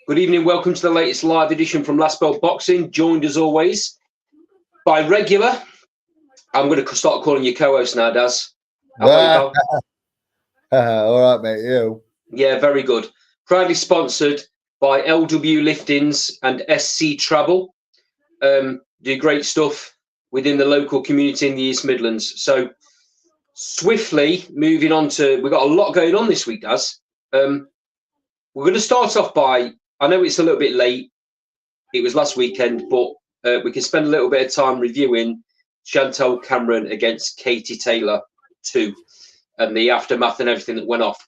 Good evening, welcome to the latest live edition from Last Bell Boxing, joined as always by regular. I'm going to start calling you co-host now, Daz. How are you, pal? All right, mate, you? Yeah, very good. Proudly sponsored by LW Liftings and SC Travel. Do great stuff within the local community in the East Midlands. So swiftly moving on to, we've got a lot going on this week, Daz. We're going to start off by, I know it's a little bit late. It was last weekend, but we can spend a little bit of time reviewing Chantel Cameron against Katie Taylor 2 and the aftermath and everything that went off.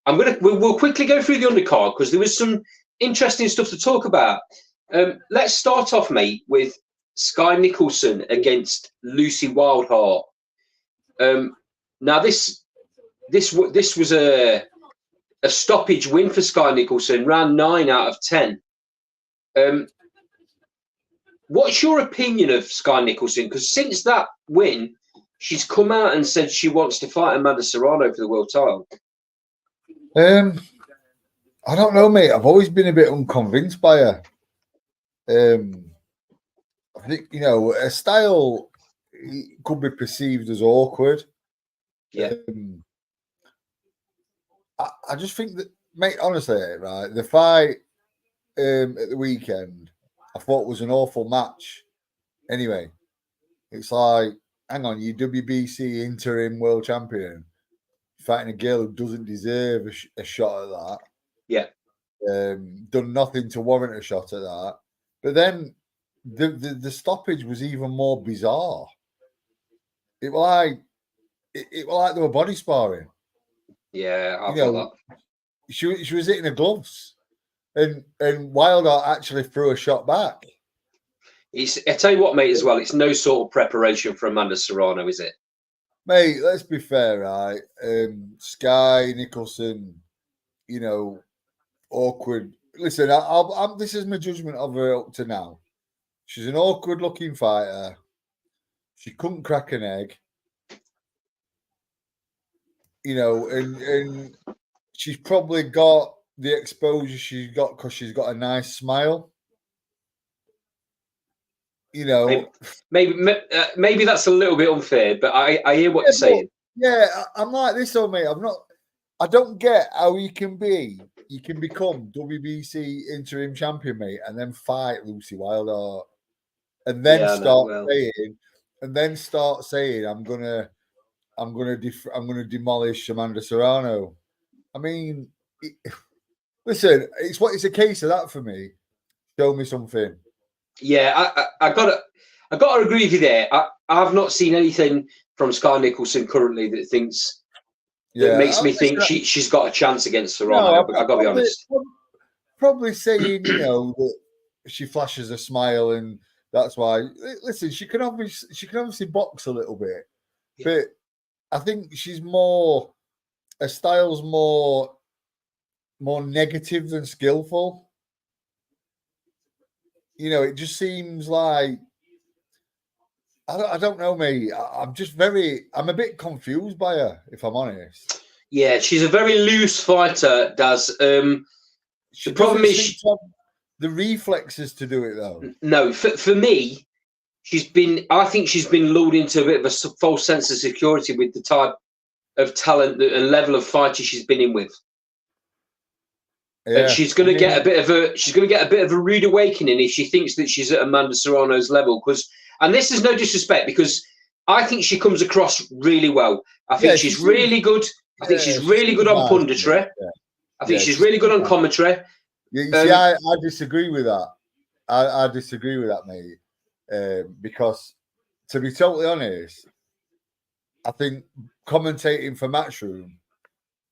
We'll quickly go through the undercard because there was some interesting stuff to talk about. Let's start off, mate, with Sky Nicholson against Lucy Wildheart. Now this was a stoppage win for Sky Nicholson, round 9 out of 10. What's your opinion of Sky Nicholson? Because since that win, she's come out and said she wants to fight Amanda Serrano for the world title. I don't know, mate. I've always been a bit unconvinced by her. I think, her style could be perceived as awkward. Yeah. I just think that, mate, honestly, right, the fight at the weekend, I thought was an awful match. Anyway, it's like, hang on, you WBC interim world champion fighting a girl who doesn't deserve a shot at that. Yeah. Done nothing to warrant a shot at that. But then the stoppage was even more bizarre. It was like they were body sparring. Yeah, I felt that. She was hitting her gloves, and Wilder actually threw a shot back. I tell you what, mate, as well, it's no sort of preparation for Amanda Serrano, is it? Mate, let's be fair, right? Sky Nicholson, awkward. Listen, this is my judgment of her up to now. She's an awkward-looking fighter. She couldn't crack an egg. And she's probably got the exposure she's got because she's got a nice smile. Maybe that's a little bit unfair, but I hear what you're saying. Yeah, I'm like this, though, mate. I don't get how you can become WBC interim champion, mate, and then fight Lucy Wilder, and then start saying I'm gonna demolish Amanda Serrano. I mean, listen, it's a case of that for me. Show me something. Yeah, I gotta agree with you there. I've not seen anything from Sky Nicholson currently that makes me think she's got a chance against Serrano. I gotta be honest. Probably saying that she flashes a smile and that's why. Listen, she can obviously box a little bit, but I think she's her style's more negative than skillful. It just seems like I don't know, mate. I'm a bit confused by her, if I'm honest. Yeah, she's a very loose fighter, Daz. The problem is the reflexes to do it, though. No, for me, I think she's been lulled into a bit of a false sense of security with the type of talent and level of fighter she's been in with. Yeah. And she's going to get a bit of a rude awakening if she thinks that she's at Amanda Serrano's level. And this is no disrespect, because I think she comes across really well. I think she's really good. I think she's really good on punditry. Yeah. I think she's really good on commentary. Yeah, you see, I disagree with that. I disagree with that, mate. Because to be totally honest, I think commentating for Matchroom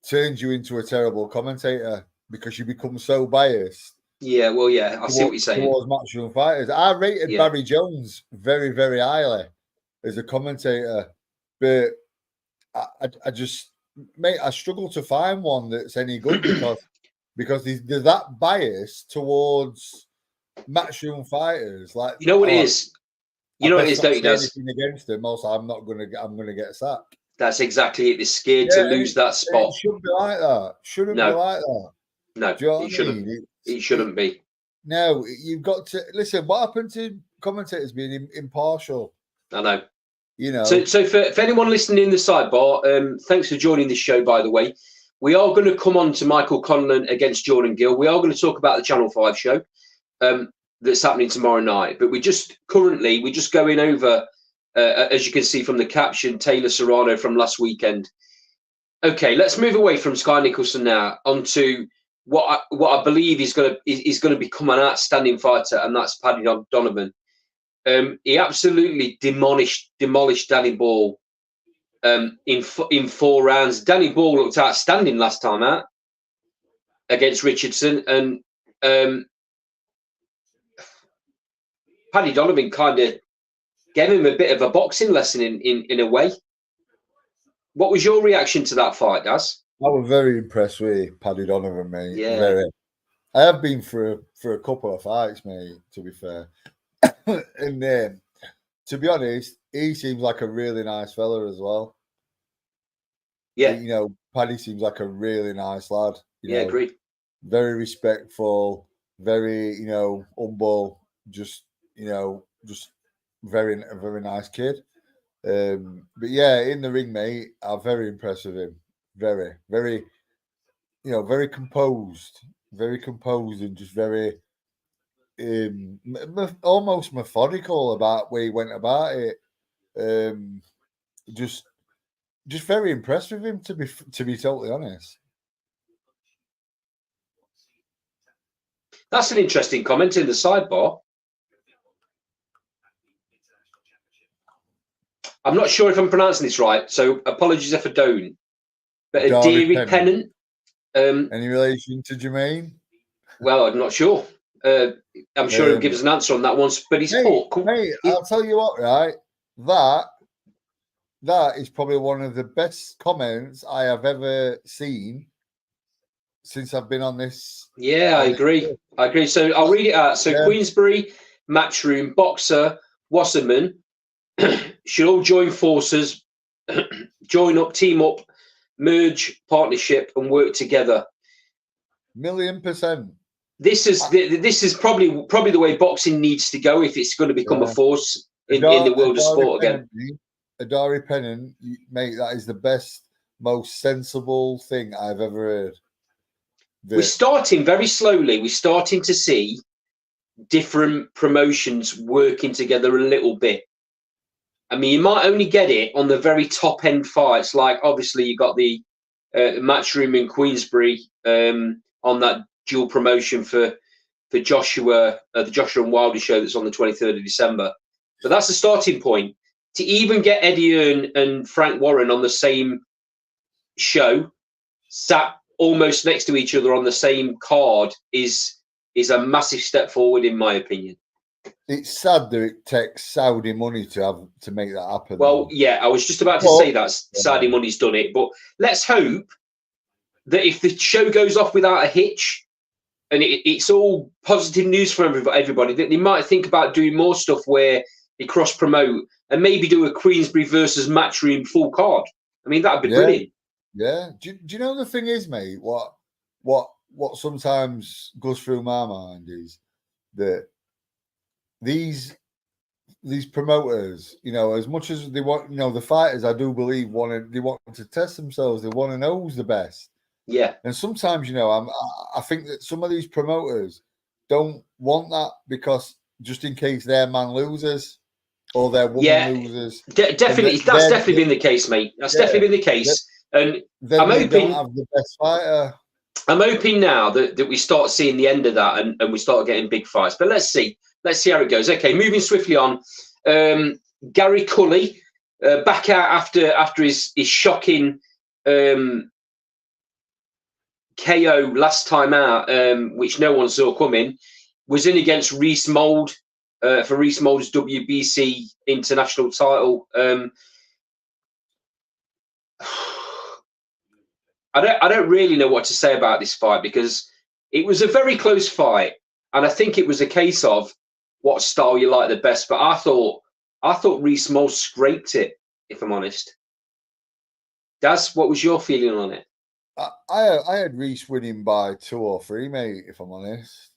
turns you into a terrible commentator because you become so biased. Yeah, well, yeah, I see what you're saying. Towards Matchroom fighters. I rated Barry Jones very, very highly as a commentator, but I just, mate, I struggle to find one that's any good because there's that bias towards Matchroom fighters. Like, you know what it is? You know what it is, don't you, Daz? Against them, also I'm gonna get sacked. That's exactly it. They're scared to lose that spot. It shouldn't be like that. Shouldn't be like that. No, do you know it shouldn't. It shouldn't be. No, you've got to listen. What happened to commentators being impartial? I know. You know. So for anyone listening in the sidebar, thanks for joining this show, by the way. We are going to come on to Michael Conlan against Jordan Gill. We are going to talk about the Channel 5 show that's happening tomorrow night. But we're just going over, as you can see from the caption, Taylor Serrano from last weekend. Okay, let's move away from Sky Nicholson now onto what I believe is going to become an outstanding fighter, and that's Paddy Donovan. He absolutely demolished Danny Ball in 4 rounds. Danny Ball looked outstanding last time out against Richardson, and Paddy Donovan kind of gave him a bit of a boxing lesson in a way. What was your reaction to that fight, Daz? I was very impressed with Paddy Donovan, mate. Yeah. Very. I have been for a couple of fights, mate, to be fair. And to be honest, he seems like a really nice fella as well. Yeah. You know, Paddy seems like a really nice lad. You know, agreed. Very respectful, very, humble, just very, very nice kid. But yeah, in the ring, mate, I'm very impressed with him. Very, very, very composed, and just very almost methodical about where he went about it. Just very impressed with him, to be totally honest. That's an interesting comment in the sidebar. I'm not sure if I'm pronouncing this right, so apologies if I don't. But Adiri Pennant. Any relation to Jermaine? Well, I'm not sure. I'm sure he'll give us an answer on that one. But he's mate, I'll tell you what, right? That is probably one of the best comments I have ever seen since I've been on this. Yeah, I agree. So I'll read it out. So yeah. Queensbury, Matchroom, Boxer, Wasserman should all join forces, join up, team up, merge, partnership, and work together. 1,000,000%. This is probably the way boxing needs to go if it's going to become a force in the world of sport again. Adari Pennant, mate, that is the best, most sensible thing I've ever heard. We're starting very slowly. We're starting to see different promotions working together a little bit. I mean, you might only get it on the very top end fights. Like obviously you got the Matchroom in Queensbury on that dual promotion for Joshua, the Joshua and Wilder show that's on the 23rd of December. But that's the starting point. To even get Eddie Earn and Frank Warren on the same show, sat almost next to each other on the same card, is a massive step forward, in my opinion. It's sad that it takes Saudi money to make that happen. Well, yeah, I was just about to say that Saudi money's done it, but let's hope that if the show goes off without a hitch and it's all positive news for everybody, that they might think about doing more stuff where they cross promote and maybe do a Queensbury versus Matchroom full card. I mean, that'd be brilliant. Yeah. Do you know the thing is, mate? What sometimes goes through my mind is that these promoters, as much as they want, the fighters, I do believe they want to test themselves. They want to know who's the best. Yeah. And sometimes, I think that some of these promoters don't want that because just in case their man loses or their woman loses. Definitely. That's definitely been the case, mate. That's definitely been the case. And I'm hoping don't have the best fighter. I'm hoping now that we start seeing the end of that and we start getting big fights. But let's see. Let's see how it goes. Okay, moving swiftly on. Gary Cully back out after his shocking KO last time out, which no one saw coming, was in against Reece Mould for Reece Mould's WBC international title. I don't really know what to say about this fight because it was a very close fight, and I think it was a case of what style you like the best. But I thought Reece Mould scraped it, if I'm honest. Daz, what was your feeling on it? I had Reese winning by 2 or 3, mate. If I'm honest,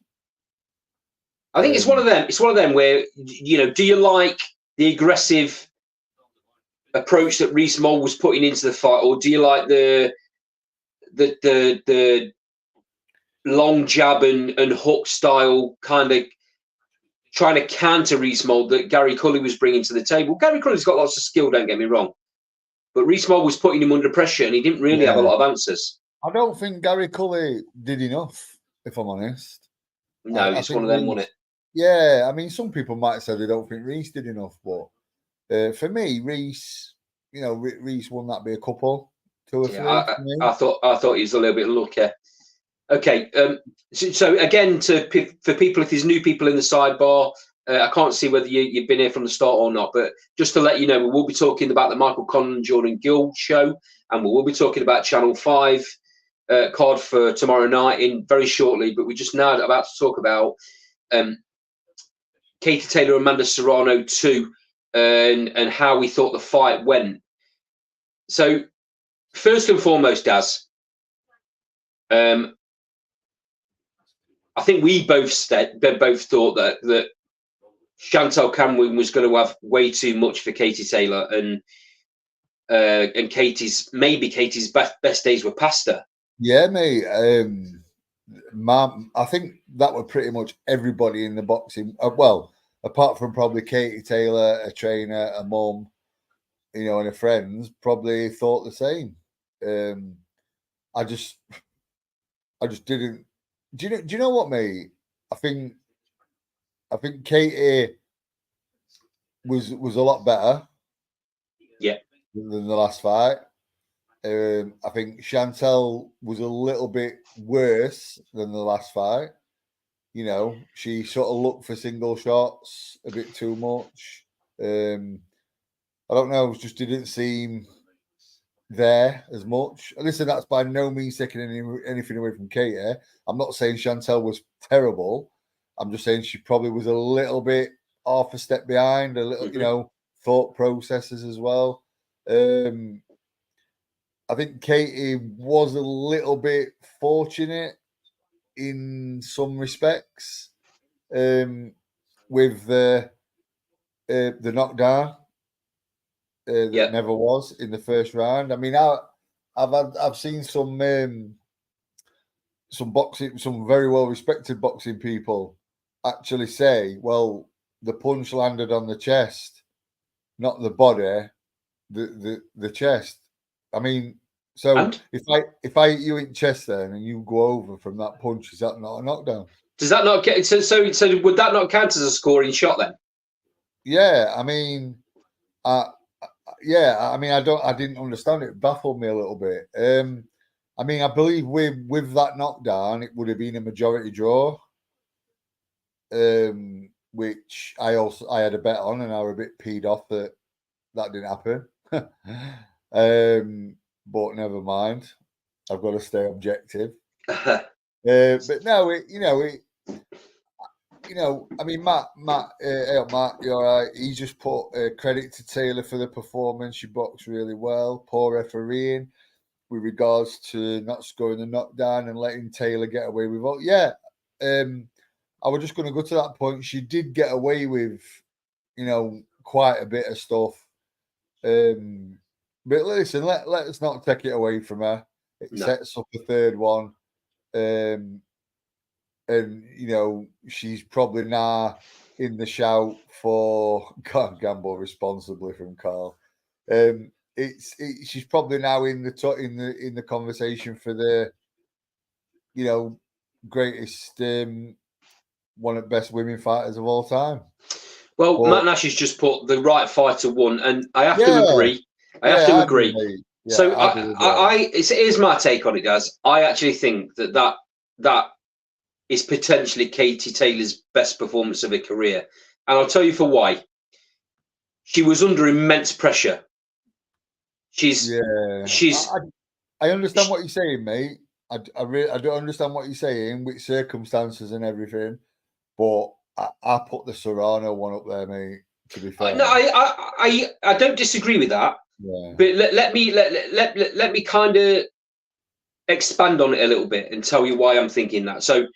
I think it's one of them. It's one of them where, you know, do you like the aggressive approach that Reese Moll was putting into the fight, or do you like the long jab and hook style kind of trying to counter Reese Moll that Gary Cully was bringing to the table? Gary Cully's got lots of skill, don't get me wrong, but Reese Moll was putting him under pressure, and he didn't really have a lot of answers. I don't think Gary Cully did enough, if I'm honest. No, it's one of them, wasn't it? Yeah, I mean, some people might say they don't think Reese did enough, but for me, Reese, you know, Reese won that by a couple, 2 or 3. I thought he was a little bit lucky. Okay, so again, for people, if there's new people in the sidebar, I can't see whether you've been here from the start or not, but just to let you know, we will be talking about the Michael Conlan Jordan Gill show, and we will be talking about Channel 5 card for tomorrow night in very shortly. But we're just now about to talk about Katie Taylor, Amanda Serrano 2, and how we thought the fight went. So first and foremost, Daz, I think we both thought that Chantal Cameron was going to have way too much for Katie Taylor, and Katie's best days were past her. Yeah, mate. I think that were pretty much everybody in the boxing. Well, apart from probably Katie Taylor, a trainer, a mum, you know, and her friends, probably thought the same. I just didn't. Do you know what, mate? I think Katie was a lot better. Yeah. Than the last fight. I think Chantal was a little bit worse than the last fight. You know, she sort of looked for single shots a bit too much. I don't know, it just didn't seem there as much. Listen, that's by no means taking anything away from Katie. I'm not saying Chantal was terrible. I'm just saying she probably was a little bit half a step behind, a little, you know, thought processes as well. I think Katie was a little bit fortunate in some respects with the knockdown that never was in the first round. I mean, I've seen some boxing, some very well respected boxing people actually say, well, the punch landed on the chest, not the body, the chest. I mean, so if I hit you in chest then and you go over from that punch, is that not a knockdown? Does that not get so would that not count as a scoring shot then? Yeah, I mean, I didn't understand it. It baffled me a little bit. I mean, I believe with that knockdown, it would have been a majority draw. Which I had a bet on, and I was a bit peed off that didn't happen. But never mind. I've got to stay objective. But no, I mean, Matt, you're all right. He just put credit to Taylor for the performance. She boxed really well. Poor refereeing with regards to not scoring the knockdown and letting Taylor get away with it. Yeah, I was just going to go to that point. She did get away with, quite a bit of stuff. But listen, let us not take it away from her. It sets up the third one. And, she's probably now in the shout for can't gamble responsibly from Carl. She's probably now in the conversation for the, greatest one of the best women fighters of all time. Well, Matt Nash has just put the right fighter won, and I have to agree. I have to agree. Yeah, so here's my take on it, guys. I actually think that is potentially Katie Taylor's best performance of her career, and I'll tell you for why. She was under immense pressure. I understand what you're saying, mate. I don't understand what you're saying with circumstances and everything, but I put the Serrano one up there, mate. To be fair, no, I don't disagree with that. Yeah. But let me kind of expand on it a little bit and tell you why I'm thinking that. So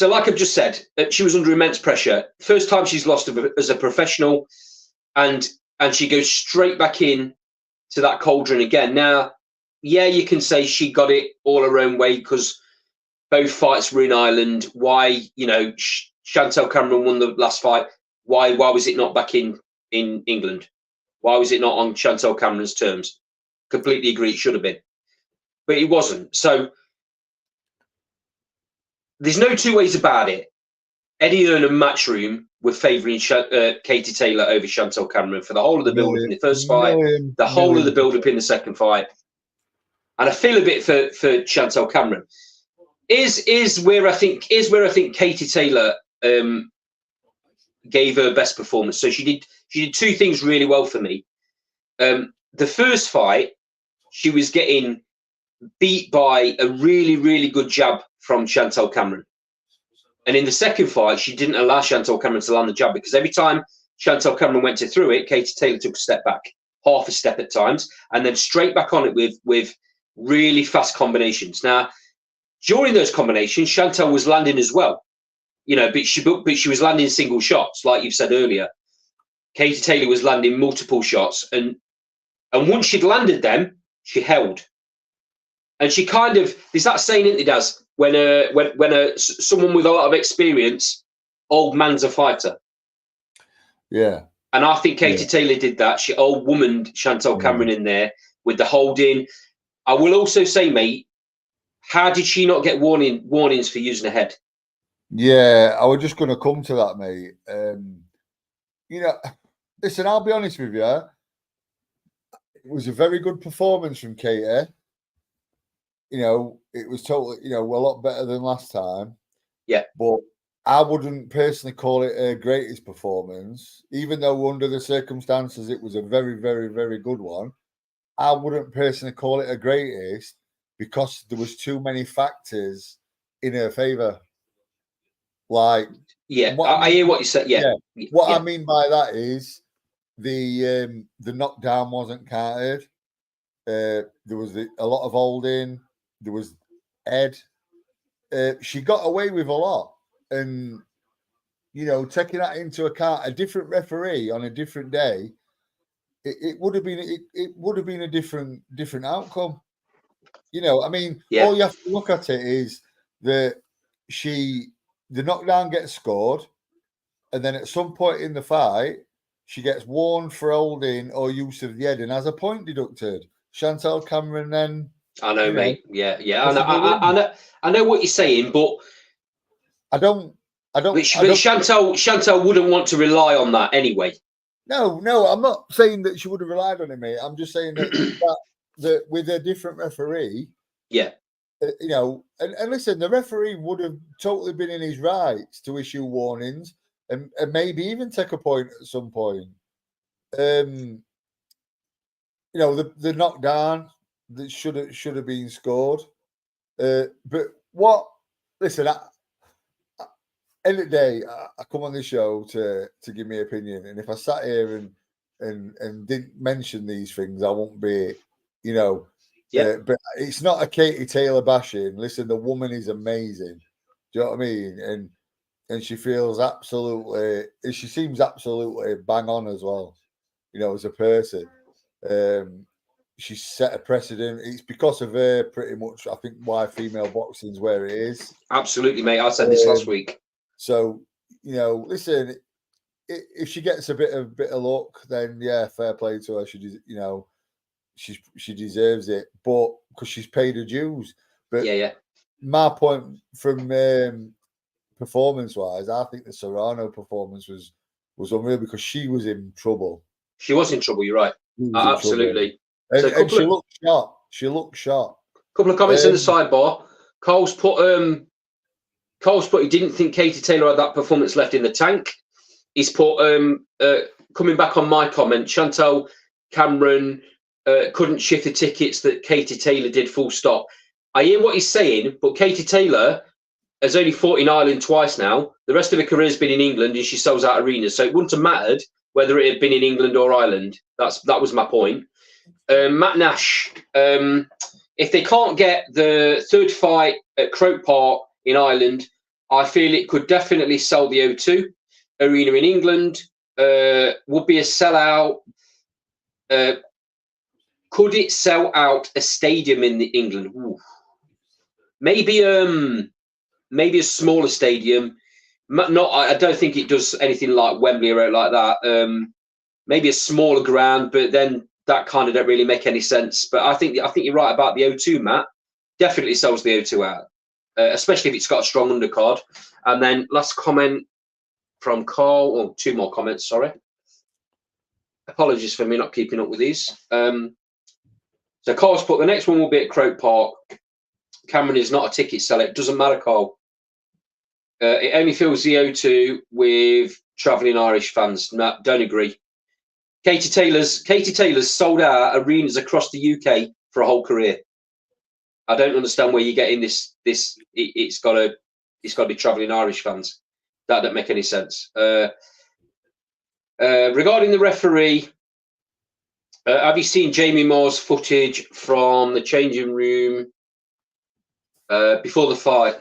like I've just said, she was under immense pressure. First time she's lost as a professional, and she goes straight back in to that cauldron again. Now, yeah, you can say she got it all her own way because both fights were in Ireland. Why, Chantel Cameron won the last fight. Why was it not back in England? Why was it not on Chantel Cameron's terms? Completely agree, it should have been. But it wasn't. So there's no two ways about it. Eddie Earn and Matchroom were favouring Katie Taylor over Chantel Cameron for the whole of the build-up in the first fight, the whole of the build-up in the second fight. And I feel a bit for Chantel Cameron. Is where I think Katie Taylor gave her best performance. So she did two things really well for me. The first fight, she was getting beat by a really, really good jab from Chantel Cameron. And in the second fight, she didn't allow Chantel Cameron to land the jab because every time Chantel Cameron went to throw it, Katie Taylor took a step back, half a step at times, and then straight back on it with really fast combinations. Now, during those combinations, Chantel was landing as well, but she was landing single shots, like you've said earlier. Katie Taylor was landing multiple shots, and once she'd landed them, she held. And she kind of, there's that saying, isn't it, Daz? When someone with a lot of experience, old man's a fighter. Yeah. And I think Katie Taylor did that. She old womaned Chantel Cameron in there with the holding. I will also say, mate, how did she not get warnings for using her head? Yeah, I was just going to come to that, mate. Listen, I'll be honest with you. It was a very good performance from Katie. It was totally, a lot better than last time. Yeah. But I wouldn't personally call it her greatest performance, even though under the circumstances it was a very, very, very good one. I wouldn't personally call it her greatest because there was too many factors in her favour. Like, I hear what you said. Yeah. I mean by that is the knockdown wasn't counted. There was a lot of holding. There was Ed. She got away with a lot, and taking that into account, a different referee on a different day, it would have been a different outcome. I mean, all you have to look at it is that the knockdown gets scored, and then at some point in the fight, she gets warned for holding or use of the head and has a point deducted. Chantel Cameron then. I know, mate. Yeah. I know what you're saying, but I don't. But Chantel wouldn't want to rely on that anyway. No, I'm not saying that she would have relied on it, mate. I'm just saying that with a different referee. Yeah. And listen, the referee would have totally been in his rights to issue warnings and maybe even take a point at some point. The knockdown that should have been scored. But what? Listen, end of the day, I come on this show to give me opinion, and if I sat here and didn't mention these things, I won't be, but it's not a Katie Taylor bashing. Listen, the woman is amazing. Do you know what I mean? And she feels absolutely, she seems absolutely bang on as well. As a person, she's set a precedent. It's because of her, pretty much. I think why female boxing is where it is. Absolutely, mate. I said this last week. So listen, if she gets a bit of luck, then yeah, fair play to her. She deserves it, but because she's paid her dues. But my point from performance-wise, I think the Serrano performance was unreal because she was in trouble. She was in trouble. You're right. Absolutely. And she looked shot. She looked shot. Couple of comments in the sidebar. Cole's put he didn't think Katie Taylor had that performance left in the tank. He's put coming back on my comment, Chantel Cameron couldn't shift the tickets that Katie Taylor did, full stop. I hear what he's saying, but Katie Taylor has only fought in Ireland twice now. The rest of her career has been in England and she sells out arenas. So it wouldn't have mattered whether it had been in England or Ireland. That was my point. Matt Nash, if they can't get the third fight at Croke Park in Ireland, I feel it could definitely sell the O2 Arena in England. Would be a sellout. Could it sell out a stadium in England? Ooh. Maybe maybe a smaller stadium. Not, I don't think it does anything like Wembley or like that. Maybe a smaller ground, but then that kind of don't really make any sense. But I think you're right about the O2, Matt. Definitely sells the O2 out, especially if it's got a strong undercard. And then last comment from Carl, or two more comments, sorry. Apologies for me not keeping up with these. So Carl's put, the next one will be at Croke Park. Cameron is not a ticket seller. It doesn't matter, Carl. It only fills the O2 with travelling Irish fans. No, don't agree. Katie Taylor's sold out arenas across the UK for a whole career. I don't understand where you're getting this. It's got to be travelling Irish fans. That don't make any sense. Regarding the referee, have you seen Jamie Moore's footage from the changing room before the fight?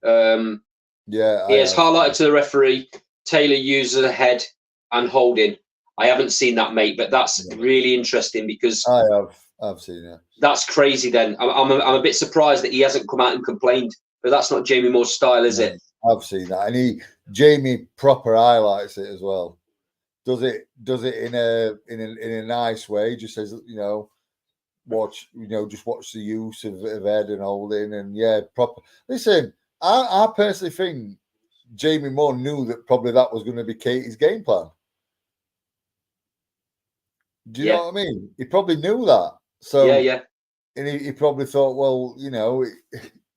Yeah, he has highlighted to the referee Taylor uses a head and holding. I haven't seen that, mate, but that's really interesting because I've seen it. That's crazy. Then I'm a bit surprised that he hasn't come out and complained, but that's not Jamie Moore's style, is it? I've seen that, and Jamie proper highlights it as well. Does it in a nice way? Just says, just watch the use of head and holding, and proper. Listen, I personally think Jamie Moore knew that probably that was going to be Katie's game plan. Do you know what I mean? He probably knew that. So yeah. And he probably thought, well,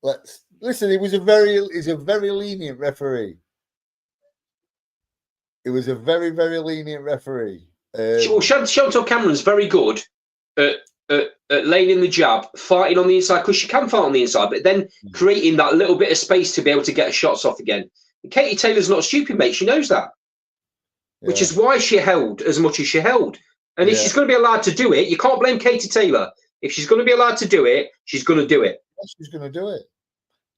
let's listen. He's a very lenient referee. It was a very, very lenient referee. Chantal Cameron's very good at laying in the jab, fighting on the inside, because she can fight on the inside, but then creating that little bit of space to be able to get her shots off again. And Katie Taylor's not stupid, mate. She knows that, which is why she held as much as she held. And if she's going to be allowed to do it, you can't blame Katie Taylor. If she's going to be allowed to do it, she's going to do it. She's going to do it.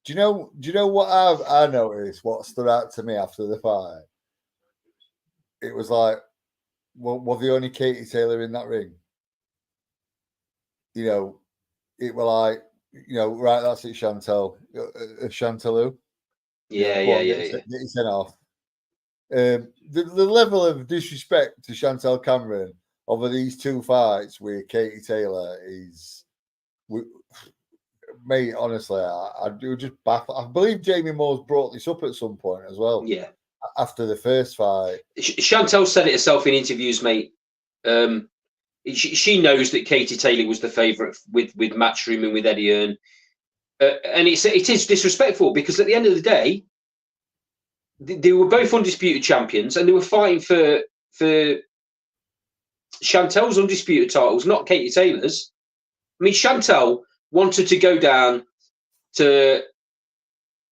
Do you know what I noticed? What stood out to me after the fight? It was like, well, was the only Katie Taylor in that ring? It was like, right, that's it, Chantal. Chantal who? Yeah. Get your sent off. The level of disrespect to Chantal Cameron over these two fights with Katie Taylor is, mate, honestly, I do just baffle. I believe Jamie Moore's brought this up at some point as well. Yeah. After the first fight. Chantal said it herself in interviews, mate. She knows that Katie Taylor was the favourite with Matchroom and with Eddie Hearn. And it is disrespectful because at the end of the day, they were both undisputed champions and they were fighting for Chantal's undisputed titles, not Katie Taylor's. I mean, Chantal wanted to go down to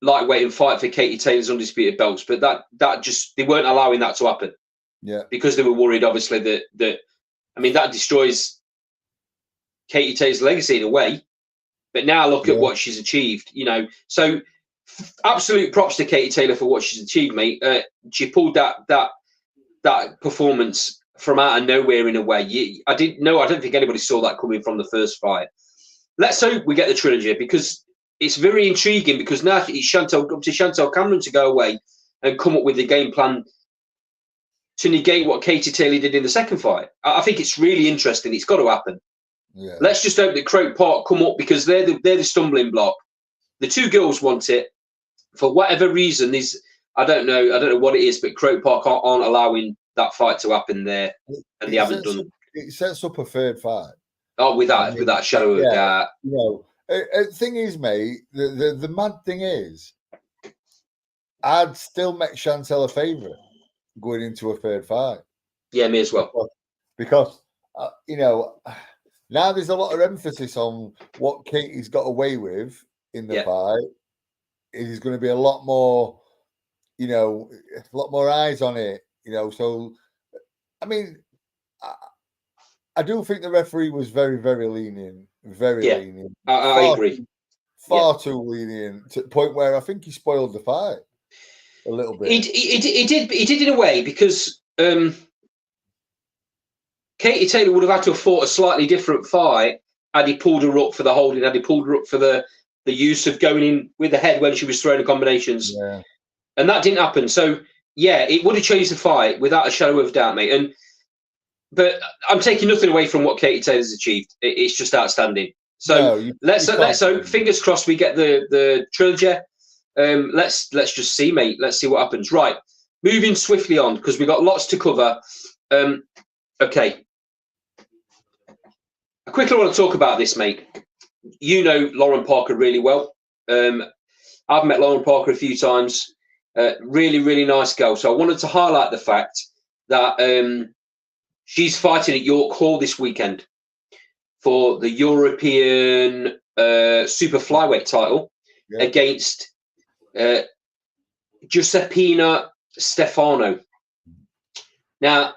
lightweight and fight for Katie Taylor's undisputed belts, but that just, they weren't allowing that to happen. Yeah. Because they were worried, obviously, that destroys Katie Taylor's legacy in a way. But now look at what she's achieved, So absolute props to Katie Taylor for what she's achieved, mate. She pulled that performance from out of nowhere in a way. I don't think anybody saw that coming from the first fight. Let's hope we get the trilogy because it's very intriguing because now it's up to Chantal Cameron to go away and come up with a game plan to negate what Katie Taylor did in the second fight. I think it's really interesting. It's got to happen. Yeah. Let's just hope that Croke Park come up because they're the stumbling block. The two girls want it for whatever reason. I don't know what it is, but Croke Park aren't allowing that fight to happen there, and they haven't done. It sets up a third fight. Oh, with that shadow of doubt. The thing is, mate, the mad thing is, I'd still make Chantal a favourite going into a third fight. Yeah, me as well. Because now there's a lot of emphasis on what Katie's got away with in the fight. There's going to be a lot more, a lot more eyes on it. So I mean, I do think the referee was very, very lenient Very Yeah, lenient. I agree. Far too lenient to the point where I think he spoiled the fight a little bit. He did in a way, because Katie Taylor would have had to have fought a slightly different fight had he pulled her up for the holding, had he pulled her up for the use of going in with the head when she was throwing the combinations. Yeah. And that didn't happen. So, yeah, it would have changed the fight without a shadow of doubt, mate. But I'm taking nothing away from what Katie Taylor's achieved. It's just outstanding. So No, let's hope, fingers crossed, we get the trilogy. Let's just see, mate. Let's see what happens. Right, moving swiftly on, because we've got lots to cover. Okay. I quickly want to talk about this, mate. You know Lauren Parker really well. I've met Lauren Parker a few times. Really, really nice girl. So I wanted to highlight the fact that she's fighting at York Hall this weekend for the European super flyweight title against Giuseppina Stefano. Now,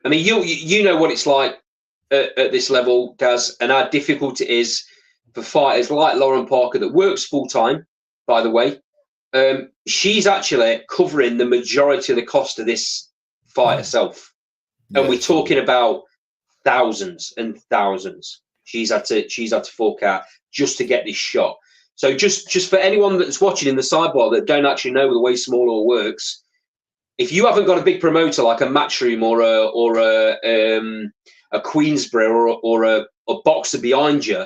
I mean, you know what it's like at this level, Gaz, and how difficult it is for fighters like Lauren Parker that works full time, by the way. She's actually covering the majority of the cost of this fight herself. And we're talking about thousands and thousands she's had to fork out just to get this shot. So just for anyone that's watching in the sidebar that don't actually know the way Small Law works, if you haven't got a big promoter like a Matchroom or a Queensborough or a boxer behind you,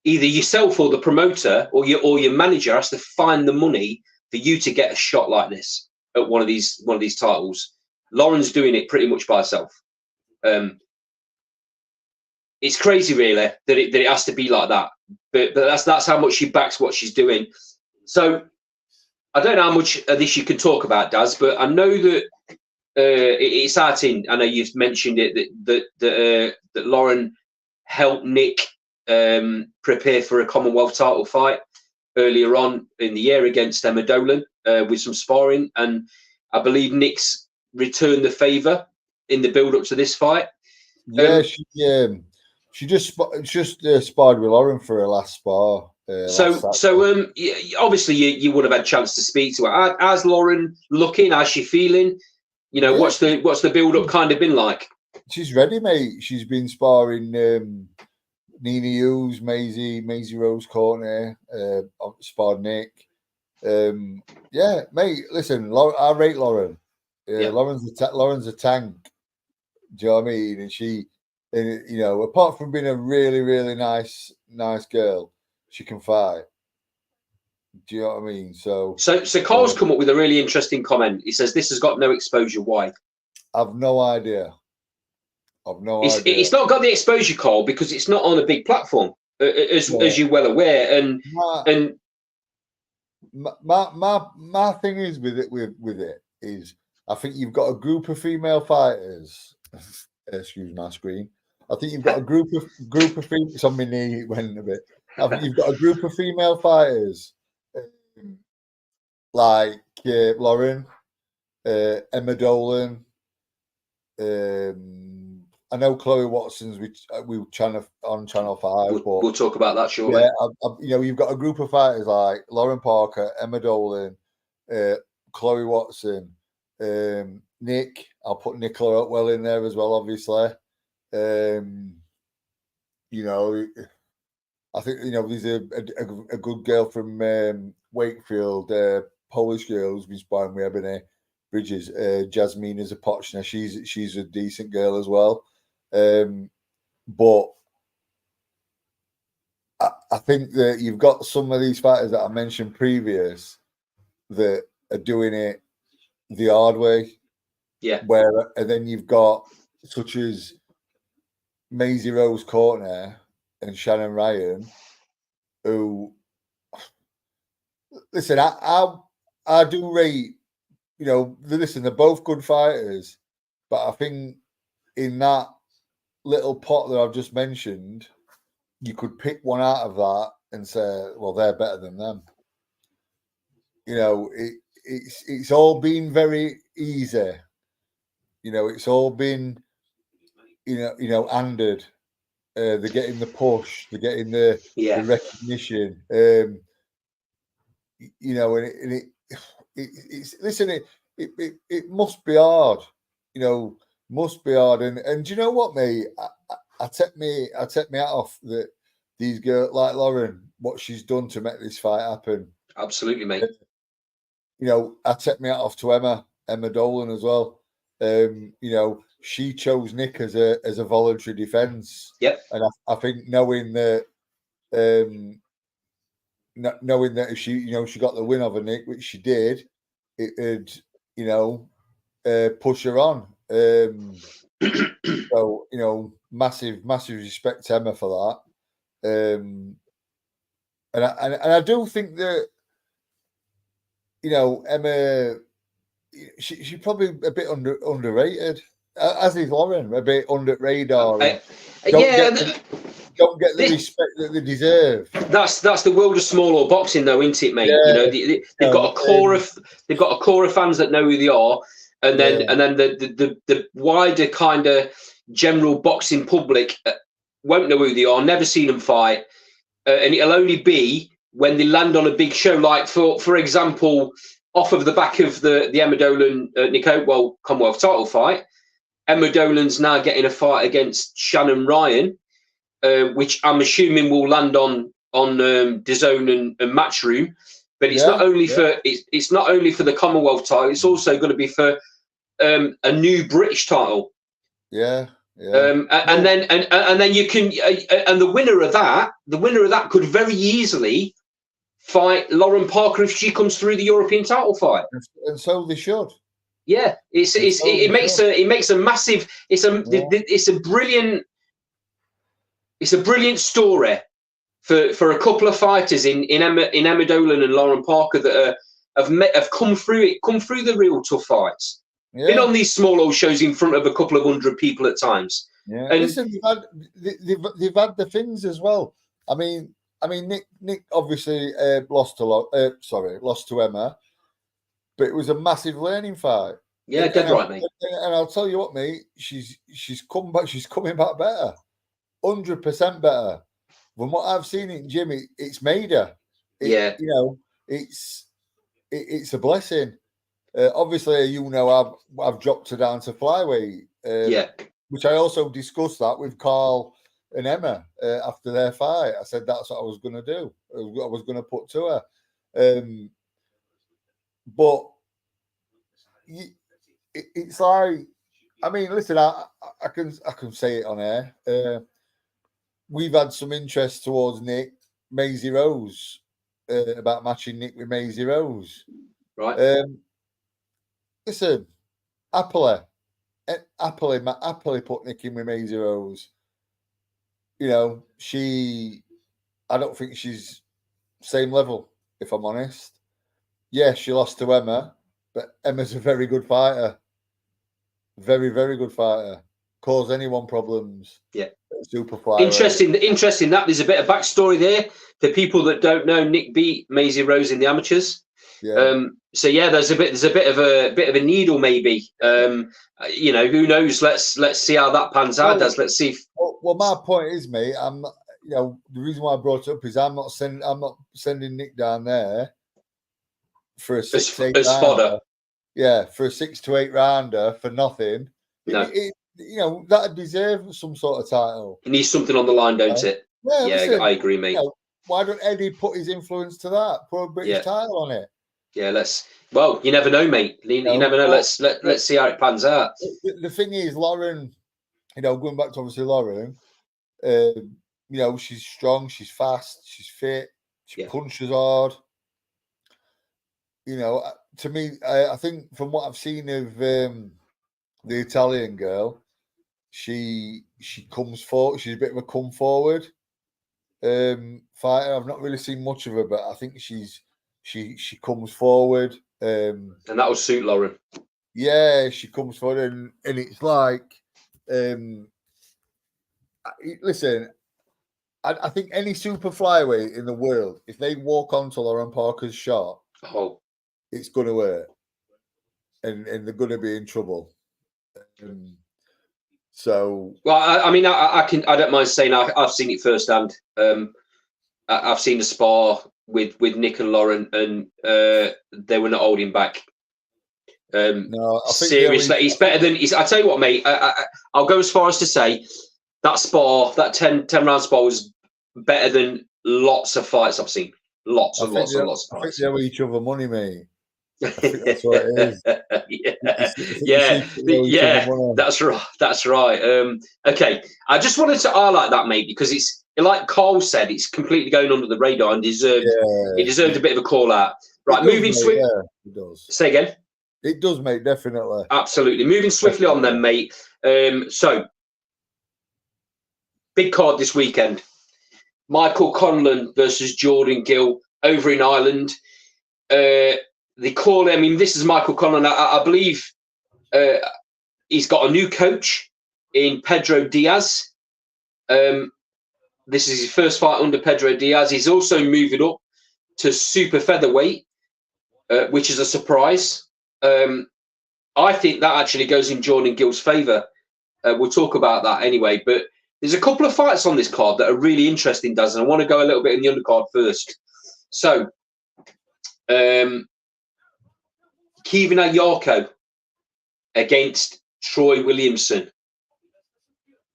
either yourself or the promoter or your manager has to find the money for you to get a shot like this at one of these titles. Lauren's doing it pretty much by herself. It's crazy, really, that it has to be like that. But that's how much she backs what she's doing. So I don't know how much of this you can talk about, Daz, but I know that it's exciting. I know you've mentioned it that Lauren helped Nick prepare for a Commonwealth title fight earlier on in the year against Emma Dolan with some sparring, and I believe Nick's returned the favour in the build-up to this fight. Yeah, she just sparred with Lauren for her last spar. Obviously you would have had a chance to speak to her. How's Lauren looking? How's she feeling? You know, what's the build-up kind of been like? She's ready, mate. She's been sparring Nina Hughes, Maisie Rose Courtney, sparred Nick. Yeah, mate. Listen, I rate Lauren. Lauren's a tank. Do you know what I mean? And she, you know, apart from being a really, really nice girl, she can fight. Do you know what I mean? So Carl's come up with a really interesting comment. He says this has got no exposure. Why? I've no idea. It's not got the exposure, Carl, because it's not on a big platform, as you're well aware. And my thing is with it is I think you've got a group of female fighters. Excuse my screen. I think you've got a group of female. It's on my knee. It went a bit. I think you've got a group of female fighters like Lauren, Emma Dolan. I know Chloe Watson's we on Channel 5. We'll talk about that shortly. Yeah, you know, you've got a group of fighters like Lauren Parker, Emma Dolan, Chloe Watson, Nick. I'll put Nicola Upwell in there as well, obviously. You know, I think, you know, there's a good girl from Wakefield, Polish girl who's been sparring with Ebony Bridges, Jasmina Zapochna. She's a decent girl as well. But I think that you've got some of these fighters that I mentioned previous that are doing it the hard way. Yeah. And then you've got such as Maisie Rose Courtney and Shannon Ryan, who, listen, I do rate, you know, listen, they're both good fighters, but I think in that little pot that I've just mentioned, you could pick one out of that and say, well, they're better than them. You know, it's all been very easy. You know, it's all been, handed. They're getting the push. They're getting the recognition. And it must be hard. Must be hard. And do you know what, mate? I take me hat off that these girls like Lauren, what she's done to make this fight happen. Absolutely, mate. I take me hat off to Emma Dolan as well. She chose Nick as a voluntary defence. Yep. And I think knowing that if she got the win over Nick, which she did, it would push her on. So massive respect to Emma for that. And I do think that Emma, she's probably a bit underrated, as is Lauren, a bit under radar. Don't get the respect that they deserve. That's the world of small or boxing, though, isn't it, mate? Yeah, they've got a core of fans that know who they are, and then the wider kind of general boxing public won't know who they are, never seen them fight, and it'll only be when they land on a big show, like for example, off of the back of the Emma Dolan Nick Oatwell Commonwealth title fight. Emma Dolan's now getting a fight against Shannon Ryan, which I'm assuming will land on DAZN and Matchroom. But it's not only for it's not only for the Commonwealth title. It's also going to be for a new British title. Yeah. And then you can and the winner of that could very easily fight Lauren Parker if she comes through the European title fight. And so they should. Yeah, it makes a massive. It's a brilliant story for a couple of fighters in Emma Dolan and Lauren Parker that have come through the real tough fights. Yeah. Been on these small old shows in front of a couple of 100 people at times. Yeah, and listen, they've had the things as well. I mean, Nick obviously lost to Emma, but it was a massive learning fight. Yeah, dead right, mate. And I'll tell you what, mate, she's come back. She's coming back better, 100% better. From what I've seen in Jimmy, it's made her. It's a blessing. Obviously, I've dropped her down to flyweight. Which I also discussed that with Carl and Emma after their fight. I said that's what I was going to do. I was going to put to her. But it's like, I mean, listen, I can say it on air. We've had some interest towards Nick, Maisie Rose, about matching Nick with Maisie Rose. Right. Listen, happily put Nick in with Maisie Rose. I don't think she's same level, if I'm honest. Yeah, she lost to Emma, but Emma's a very good fighter. Very, very good fighter. Cause anyone problems. Yeah. Super fighter. Interesting that there's a bit of backstory there for people that don't know. Nick beat Maisie Rose in the amateurs. Yeah. So yeah, there's a bit of a needle maybe. Who knows? Let's see how that pans out. Let's see. Well, my point is, mate, I'm not. The reason why I brought it up is I'm not sending Nick down there for a 6 to 8 rounder. Fodder. Yeah, for a 6 to 8 rounder for nothing. No. That deserves some sort of title. It needs something on the line, don't it? Yeah, listen, I agree, mate. Why don't Eddie put his influence to that? Put a British title on it. Yeah, you never know, mate. You never know. Let's see how it pans out. The thing is, Lauren, going back to obviously Lauren, she's strong, she's fast, she's fit, she punches hard. To me, I think from what I've seen of the Italian girl, she comes forward. She's a bit of a come forward fighter. I've not really seen much of her, but I think she comes forward. And that'll suit Lauren. Yeah, she comes forward, and it's like, listen, I think any super flyweight in the world, if they walk onto Lauren Parker's shot, it's going to hurt, and they're going to be in trouble. So, well, I mean, I don't mind saying I've seen it firsthand. I've seen the spar with Nick and Lauren, and they were not holding back. no, I think Seriously, he's better than. I tell you what, mate. I'll go as far as to say that spar, that 10 round spar, was better than lots of fights I've seen. Lots and lots of I think fights. they owe each other money, mate. I think that's what it is. Yeah, that's right. That's right. Okay, I just wanted to highlight that, mate, because it's like Carl said, it's completely going under the radar and deserved. It deserved a bit of a call out. Right, moving swiftly. Yeah, it does. Say again. It does, mate. Definitely. Absolutely. Moving swiftly on, then, mate. So, big card this weekend. Michael Conlan versus Jordan Gill over in Ireland. They call him. I mean, this is Michael Conlan. I believe he's got a new coach in Pedro Diaz. This is his first fight under Pedro Diaz. He's also moving up to super featherweight, which is a surprise. I think that actually goes in Jordan Gill's favour. We'll talk about that anyway. But there's a couple of fights on this card that are really interesting, Daz, and I want to go a little bit in the undercard first. So, Kevin Ayarko against Troy Williamson.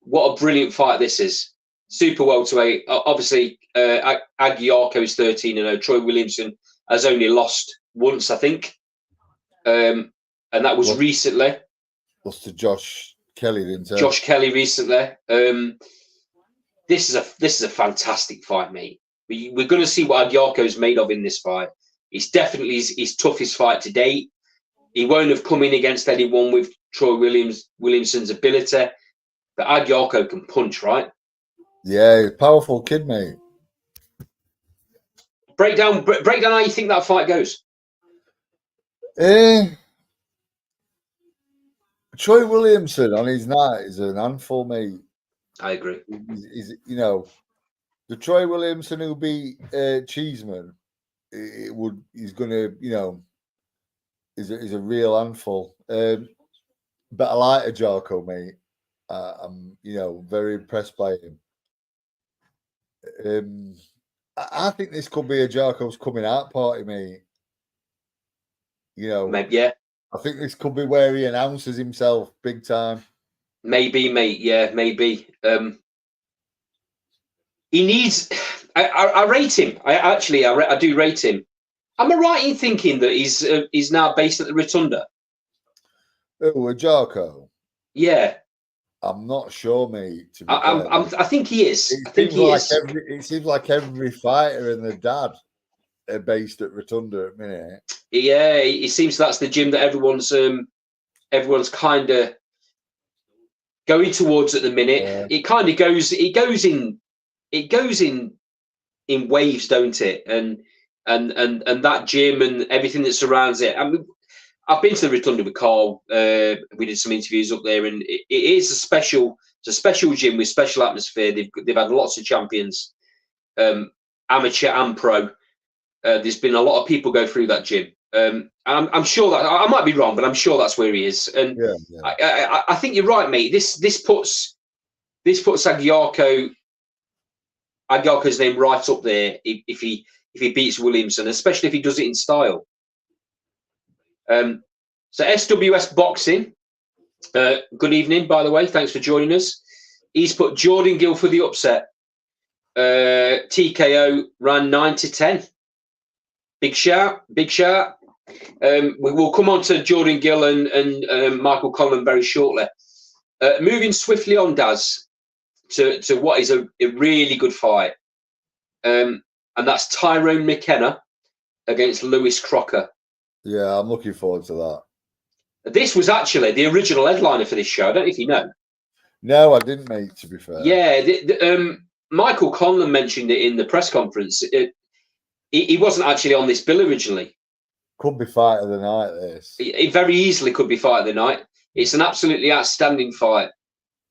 What a brilliant fight this is. Super welterweight. Obviously, Ayarko is 13-0. Troy Williamson has only lost once, I think. And that was recently. Lost to Josh Kelly, didn't it? Josh Kelly recently. This is a fantastic fight, mate. We're going to see what Ayarko's made of in this fight. It's definitely his toughest fight to date. He won't have come in against anyone with Troy Williamson's ability, but Ayarko can punch, right? Yeah, powerful kid, mate. Break down how you think that fight goes. Troy Williamson on his night is an handful, mate. I agree. He's the Troy Williamson who beat Cheeseman. He's gonna, is a real handful. But I like Ayarko, mate. I'm, very impressed by him. I think this could be Ayarko's coming out party, mate. Maybe, yeah. I think this could be where he announces himself big time. Maybe, mate. Yeah, maybe. He needs. I rate him. I do rate him. Am I right in thinking that he's now based at the Rotunda? Oh, Ayarko. Yeah. I'm not sure, mate. To be I think he is. I think he is. It seems like every fighter and their dad are based at Rotunda at the minute. Yeah, it seems that's the gym that everyone's kind of going towards at the minute. Yeah. It kind of goes. It goes in waves, don't it? And that gym and everything that surrounds it. I mean, I've been to the Rotunda with Carl. We did some interviews up there, and it is a special gym with special atmosphere. They've had lots of champions, amateur and pro. There's been a lot of people go through that gym. I'm sure that I might be wrong, but I'm sure that's where he is. And yeah. I think you're right, mate. This puts Ayarko's name right up there if he beats Williamson, especially if he does it in style. So SWS Boxing, good evening, by the way. Thanks for joining us. He's put Jordan Gill for the upset. TKO ran 9-10. Big shout. We will come on to Jordan Gill and Michael Conlan very shortly. Moving swiftly on, Daz, to what is a really good fight. And that's Tyrone McKenna against Lewis Crocker. Yeah, I'm looking forward to that. This was actually the original headliner for this show. I don't know if you know. No, I didn't, mate, to be fair. Yeah, Michael Conlan mentioned it in the press conference. He wasn't actually on this bill originally. Could be fight of the night, this. It very easily could be fight of the night. It's an absolutely outstanding fight.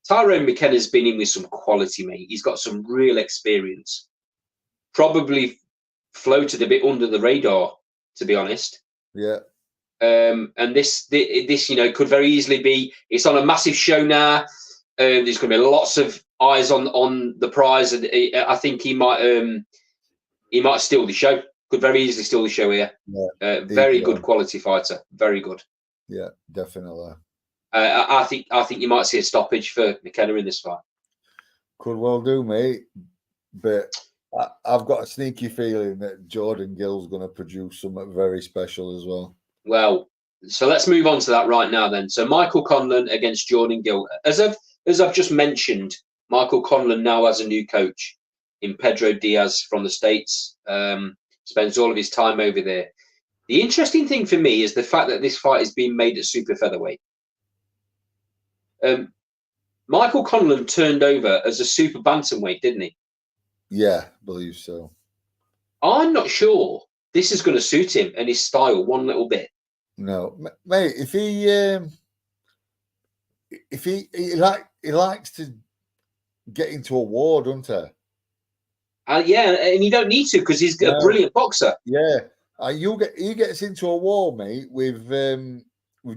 Tyrone McKenna's been in with some quality, mate. He's got some real experience. Probably floated a bit under the radar, to be honest. Yeah. And this could very easily be. It's on a massive show now. There's going to be lots of eyes on the prize, and I think he might steal the show. Could very easily steal the show here. Yeah, very good quality fighter. Very good. Yeah, definitely. I think you might see a stoppage for McKenna in this fight. Could well do, mate. But I've got a sneaky feeling that Jordan Gill's going to produce something very special as well. Well, so let's move on to that right now then. So Michael Conlan against Jordan Gill. As I've just mentioned, Michael Conlan now has a new coach in Pedro Diaz from the States. Spends all of his time over there. The interesting thing for me is the fact that this fight is being made at super featherweight. Michael Conlan turned over as a super bantamweight, didn't he? Yeah, believe so. I'm not sure this is going to suit him and his style one little bit. No, mate. If he likes to get into a war, doesn't he? Yeah, and you don't need to because he's a brilliant boxer. Yeah, he gets into a war, mate, with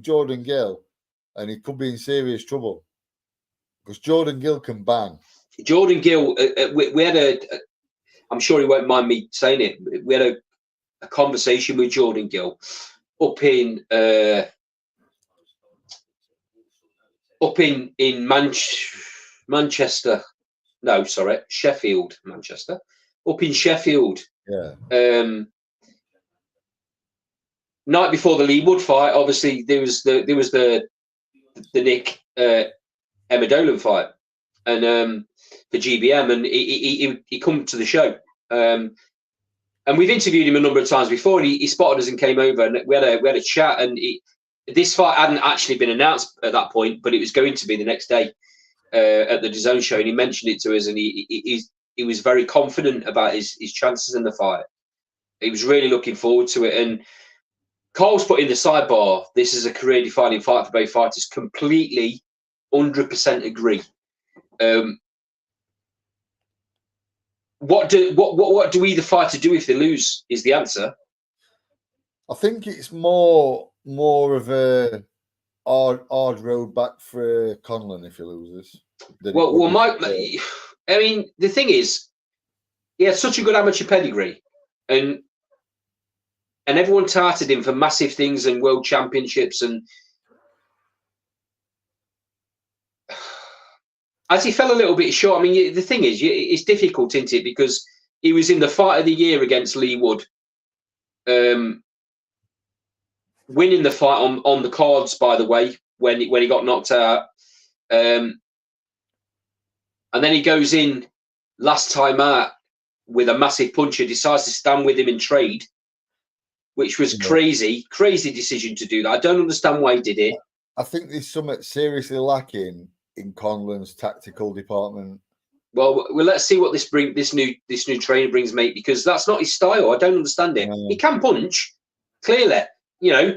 Jordan Gill, and he could be in serious trouble because Jordan Gill can bang. Jordan Gill, we had I'm sure he won't mind me saying it. We had a conversation with Jordan Gill up in Manchester. No, sorry, Sheffield, Manchester. Up in Sheffield. Yeah. Night before the Lee Wood fight, obviously there was the Nick Emma Dolan fight, and for GBM, and he come to the show, and we've interviewed him a number of times before, and he spotted us and came over, and we had a chat, and this fight hadn't actually been announced at that point, but it was going to be the next day at the DAZN show, and he mentioned it to us, and he was very confident about his chances in the fight. He was really looking forward to it, and Carl's put in the sidebar, this is a career-defining fight for both fighters. Completely, 100% agree. What do either fighter do if they lose? Is the answer? I think it's more of a hard road back for Conlan if he loses. I mean, the thing is, he had such a good amateur pedigree, and everyone touted him for massive things and world championships, and as he fell a little bit short. I mean, the thing is, it's difficult, isn't it? Because he was in the fight of the year against Lee Wood, winning the fight on the cards, by the way, when he got knocked out, and then he goes in last time out with a massive puncher, decides to stand with him in trade, which was crazy decision to do that. I don't understand why he did it. I think there's something seriously lacking in Conlan's tactical department. Well, let's see what this new trainer brings, mate, because that's not his style. I don't understand it. He can punch, clearly. You know,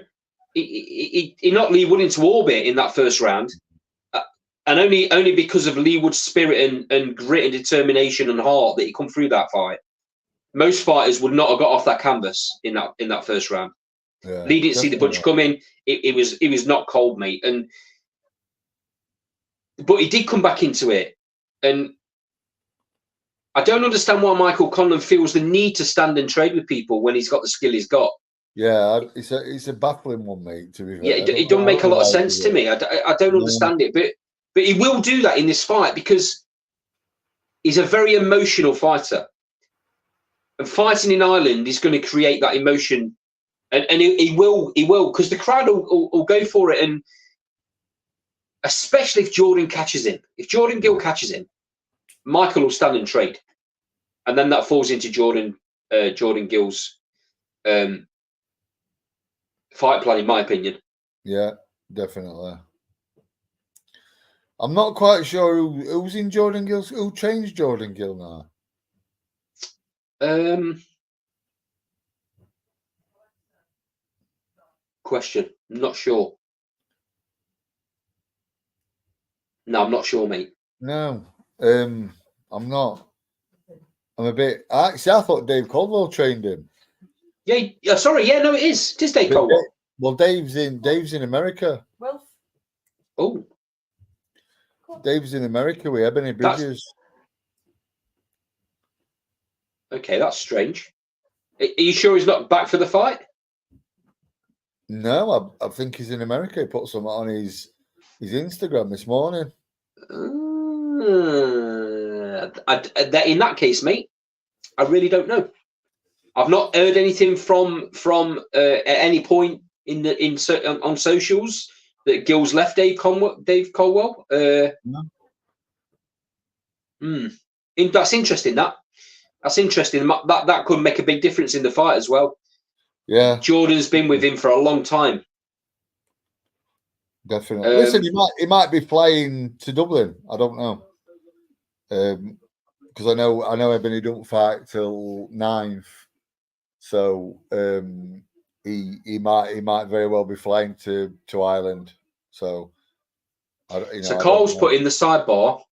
he knocked Lee Wood into orbit in that first round, and only because of Lee Wood's spirit and grit and determination and heart that he come through that fight. Most fighters would not have got off that canvas in that first round. Yeah, Lee didn't see the punch coming. It was not cold, mate. But he did come back into it, and I don't understand why Michael Conlan feels the need to stand and trade with people when he's got the skill he's got. Yeah, it's a baffling one, mate. To be fair, yeah, it don't make a lot of sense to me. I don't understand it, but he will do that in this fight because he's a very emotional fighter. And fighting in Ireland is going to create that emotion, and he will because the crowd will go for it, and especially if Jordan catches him. If Jordan Gill catches him, Michael will stand and trade, and then that falls into Jordan Gill's fight plan, in my opinion. Yeah, definitely. I'm not quite sure who's in Jordan Gill's. Who changed Jordan Gill now? Question. Not sure. No, I'm not sure, mate. No, I'm not. I'm a bit. Actually, I thought Dave Caldwell trained him. Yeah. Sorry. Yeah, no, it is. It is Dave Caldwell. Well, Dave's in America. Well. Oh. Dave's in America with Ebony Bridges. Okay, that's strange. Are you sure he's not back for the fight? No, I think he's in America. He put something on his Instagram this morning. In that case, mate, I really don't know. I've not heard anything from at any point on socials that Gill's left Dave Colwell. No. That's interesting. That's interesting. That could make a big difference in the fight as well. Yeah, Jordan's been with him for a long time. Definitely. Listen, he might be flying to Dublin. I don't know, because I know Ebony don't fight till 9th, so he might very well be flying to Ireland. So, Cole's put in the sidebar.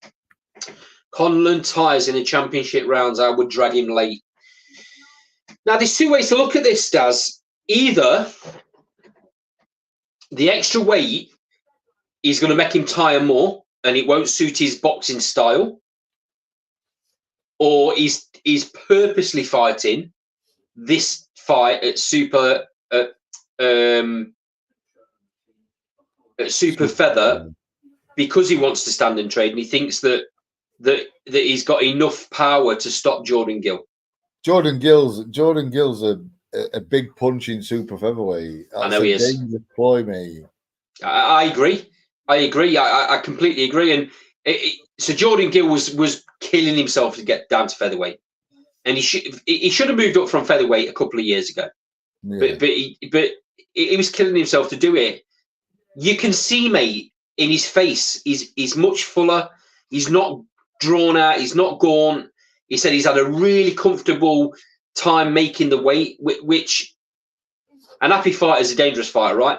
Conlan ties in the championship rounds. I would drag him late. Now, there's two ways to look at this, Daz. Either the extra weight is going to make him tire more and it won't suit his boxing style, or he's purposely fighting this fight at super feather because he wants to stand and trade and he thinks that he's got enough power to stop Jordan Gill. Jordan Gill's a big punching super featherweight. That's I know he is. Ploy, mate. I agree. I completely agree. And so Jordan Gill was killing himself to get down to featherweight, and he should have moved up from featherweight a couple of years ago. Yeah. But he was killing himself to do it. You can see, mate, in his face, he's much fuller. He's not drawn out. He's not gaunt. He said he's had a really comfortable time making the weight, which an happy fighter is a dangerous fighter, right?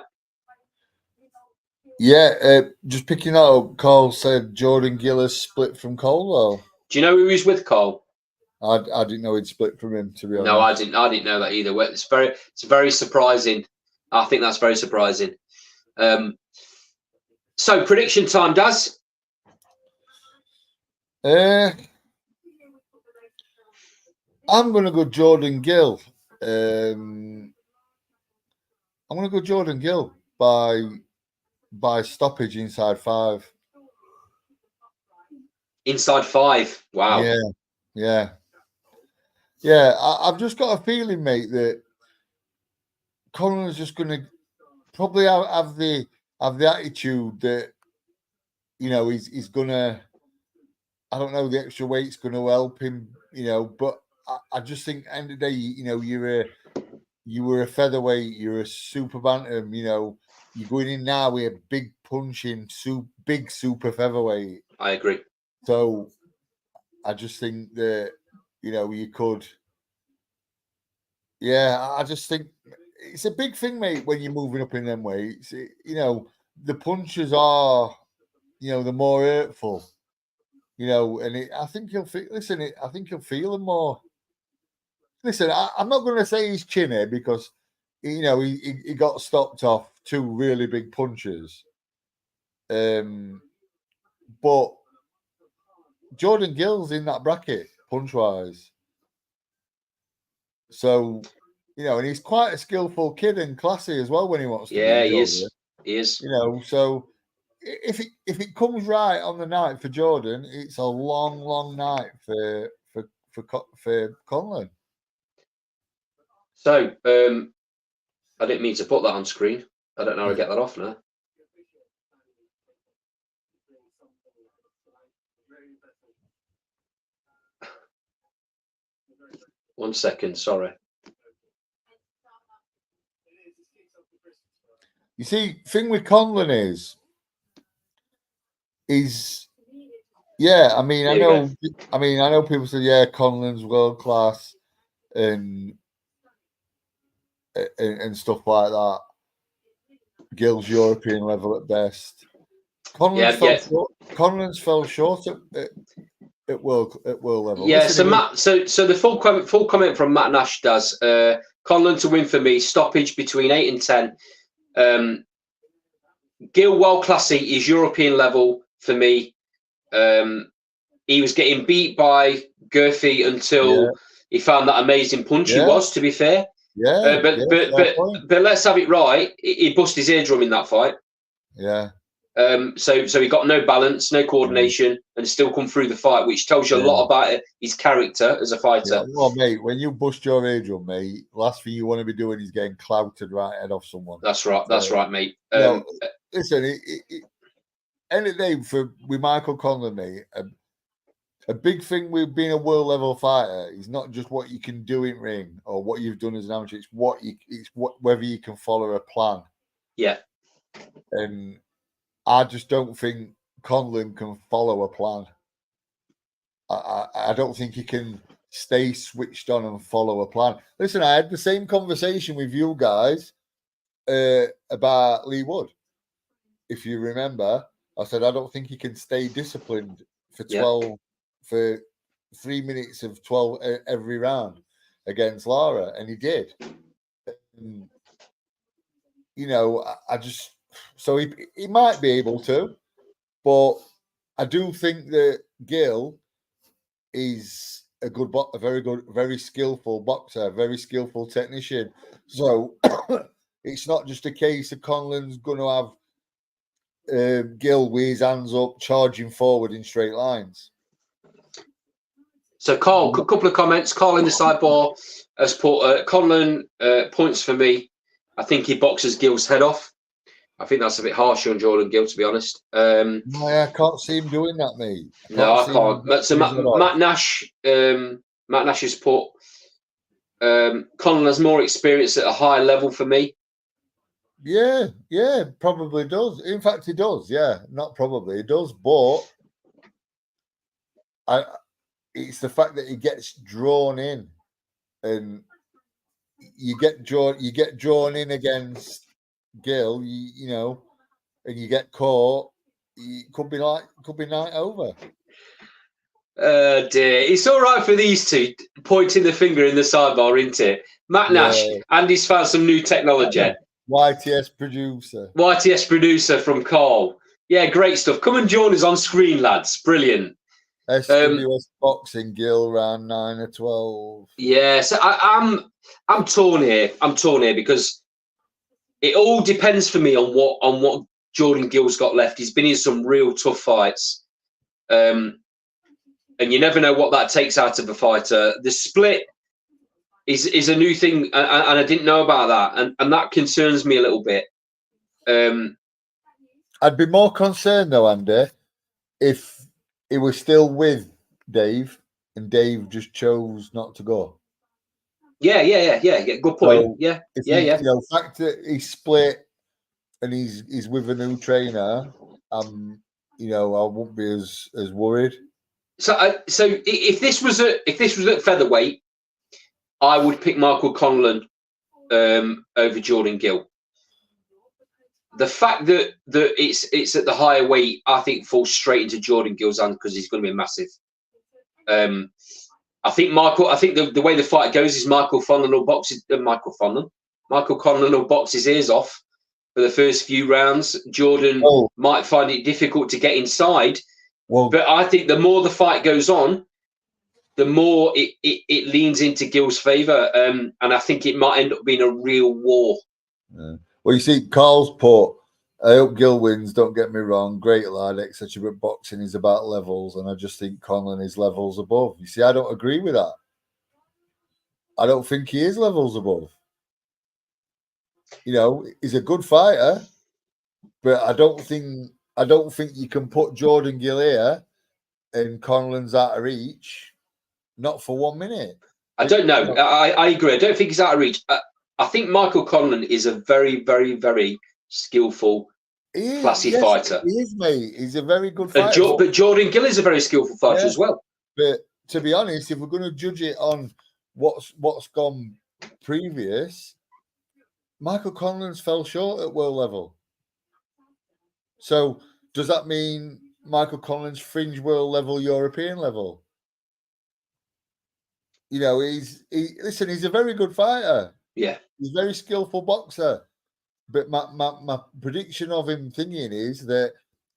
Yeah, just picking that up, Cole said Jordan Gill has split from Cole. Do you know who he's with, Cole? I didn't know he'd split from him, to be honest. No, I didn't know that either. It's very surprising. I think that's very surprising. So prediction time, Daz. I'm going to go Jordan Gill. I'm going to go Jordan Gill by stoppage inside 5. Inside 5. Wow. Yeah. I've just got a feeling, mate, that Conlan is just going to probably have the attitude that he's going to. I don't know, the extra weight's going to help him, but I just think at the end of the day, you were a featherweight, you're a super bantam, you're going in now with a big punching, big super featherweight. I agree. So I just think that, you could. Yeah, I just think it's a big thing, mate, when you're moving up in them weights. The punches are, the more hurtful. And I think he'll feel. Listen, I think he'll feel them more. Listen, I'm not going to say he's chinny because, he got stopped off 2 really big punches. But Jordan Gill's in that bracket punch wise. So, and he's quite a skillful kid and classy as well when he wants to. Yeah, he is. He is. So. If it comes right on the night for Jordan, it's a long night for Conlan. So I didn't mean to put that on screen. I don't know how to get that off now. One second, sorry. You see, thing with Conlan is I know people say, yeah, Conlan's world class and stuff like that. Gill's European level at best. Conlan's fell short at world level. Yeah, so Matt, so the full comment from Matt Nash does Conlan to win for me, stoppage between 8 and 10. Gill, well classy, is European level for me. He was getting beat by Gurphy until he found that amazing punch. He was, to be fair. But let's have it right. He bust his eardrum in that fight. Yeah. So he got no balance, no coordination, and still come through the fight, which tells you a lot about his character as a fighter. Yeah. Well, mate, when you bust your eardrum, mate, last thing you want to be doing is getting clouted right head off someone. That's right. That's right, mate. Listen, end of the day with Michael Conlan, mate, a big thing with being a world level fighter is not just what you can do in ring or what you've done as an amateur. It's whether you can follow a plan. Yeah. And I just don't think Conlan can follow a plan. I don't think he can stay switched on and follow a plan. Listen, I had the same conversation with you guys about Lee Wood. If you remember, I said I don't think he can stay disciplined for 12 for 3 minutes of 12 every round against Lara, and he did. And, you know, I just so he might be able to, but I do think that Gill is a very good, very skillful boxer, very skillful technician. So it's not just a case of Conlan's going to have Gill with his hands up, charging forward in straight lines. So, Carl, a couple of comments. Carl in the sidebar has put Conlan points for me. I think he boxes Gill's head off. I think that's a bit harsh on Jordan Gill, to be honest. I can't see him doing that, mate. I can't. So Matt Nash has put Conlan has more experience at a higher level for me. Yeah, probably does. In fact, he does. Yeah, not probably, he does. But it's the fact that he gets drawn in, and you get drawn in against Gill. You know, and you get caught. It could be night over. Dear, it's all right for these two pointing the finger in the sidebar, isn't it? Matt Nash, Andy's found some new technology. YTS producer from Carl. Yeah, great stuff. Come and join us on screen, lads. Brilliant. SWS boxing Gill round 9 or 12. Yeah, so I'm torn here. I'm torn here because it all depends for me on what Jordan Gill's got left. He's been in some real tough fights. And you never know what that takes out of a fighter. The split is a new thing, and I didn't know about that, and that concerns me a little bit. I'd be more concerned though, Andy, if he was still with Dave and Dave just chose not to go. Yeah. Good point. So You know, the fact that he's split and he's with a new trainer, you know, I wouldn't be as worried. So if this was at featherweight, I would pick Michael Conlan over Jordan Gill. The fact that it's at the higher weight, I think, falls straight into Jordan Gill's hand because he's going to be massive. I think the way the fight goes is Michael Conlan will box his ears off for the first few rounds. Jordan might find it difficult to get inside. But I think the more the fight goes on, the more it leans into Gill's favour, and I think it might end up being a real war. Yeah. Well, you see, Carl's put, I hope Gill wins, don't get me wrong, great lad, etc. But boxing is about levels, and I just think Conlan is levels above. You see, I don't agree with that. I don't think he is levels above. You know, he's a good fighter, but I don't think you can put Jordan Gill here and Conlan's out of reach, not for 1 minute. I don't know. I agree. I don't think he's out of reach. I think Michael Conlan is a very, very, very skillful, classy fighter. He is, mate. He's a very good fighter. But Jordan Gill is a very skillful fighter as well. But to be honest, if we're going to judge it on what's gone previous, Michael Conlan's fell short at world level. So does that mean Michael Conlan's fringe world level, European level? You know, he's a very good fighter. Yeah. He's a very skillful boxer. But my prediction of him thinking is that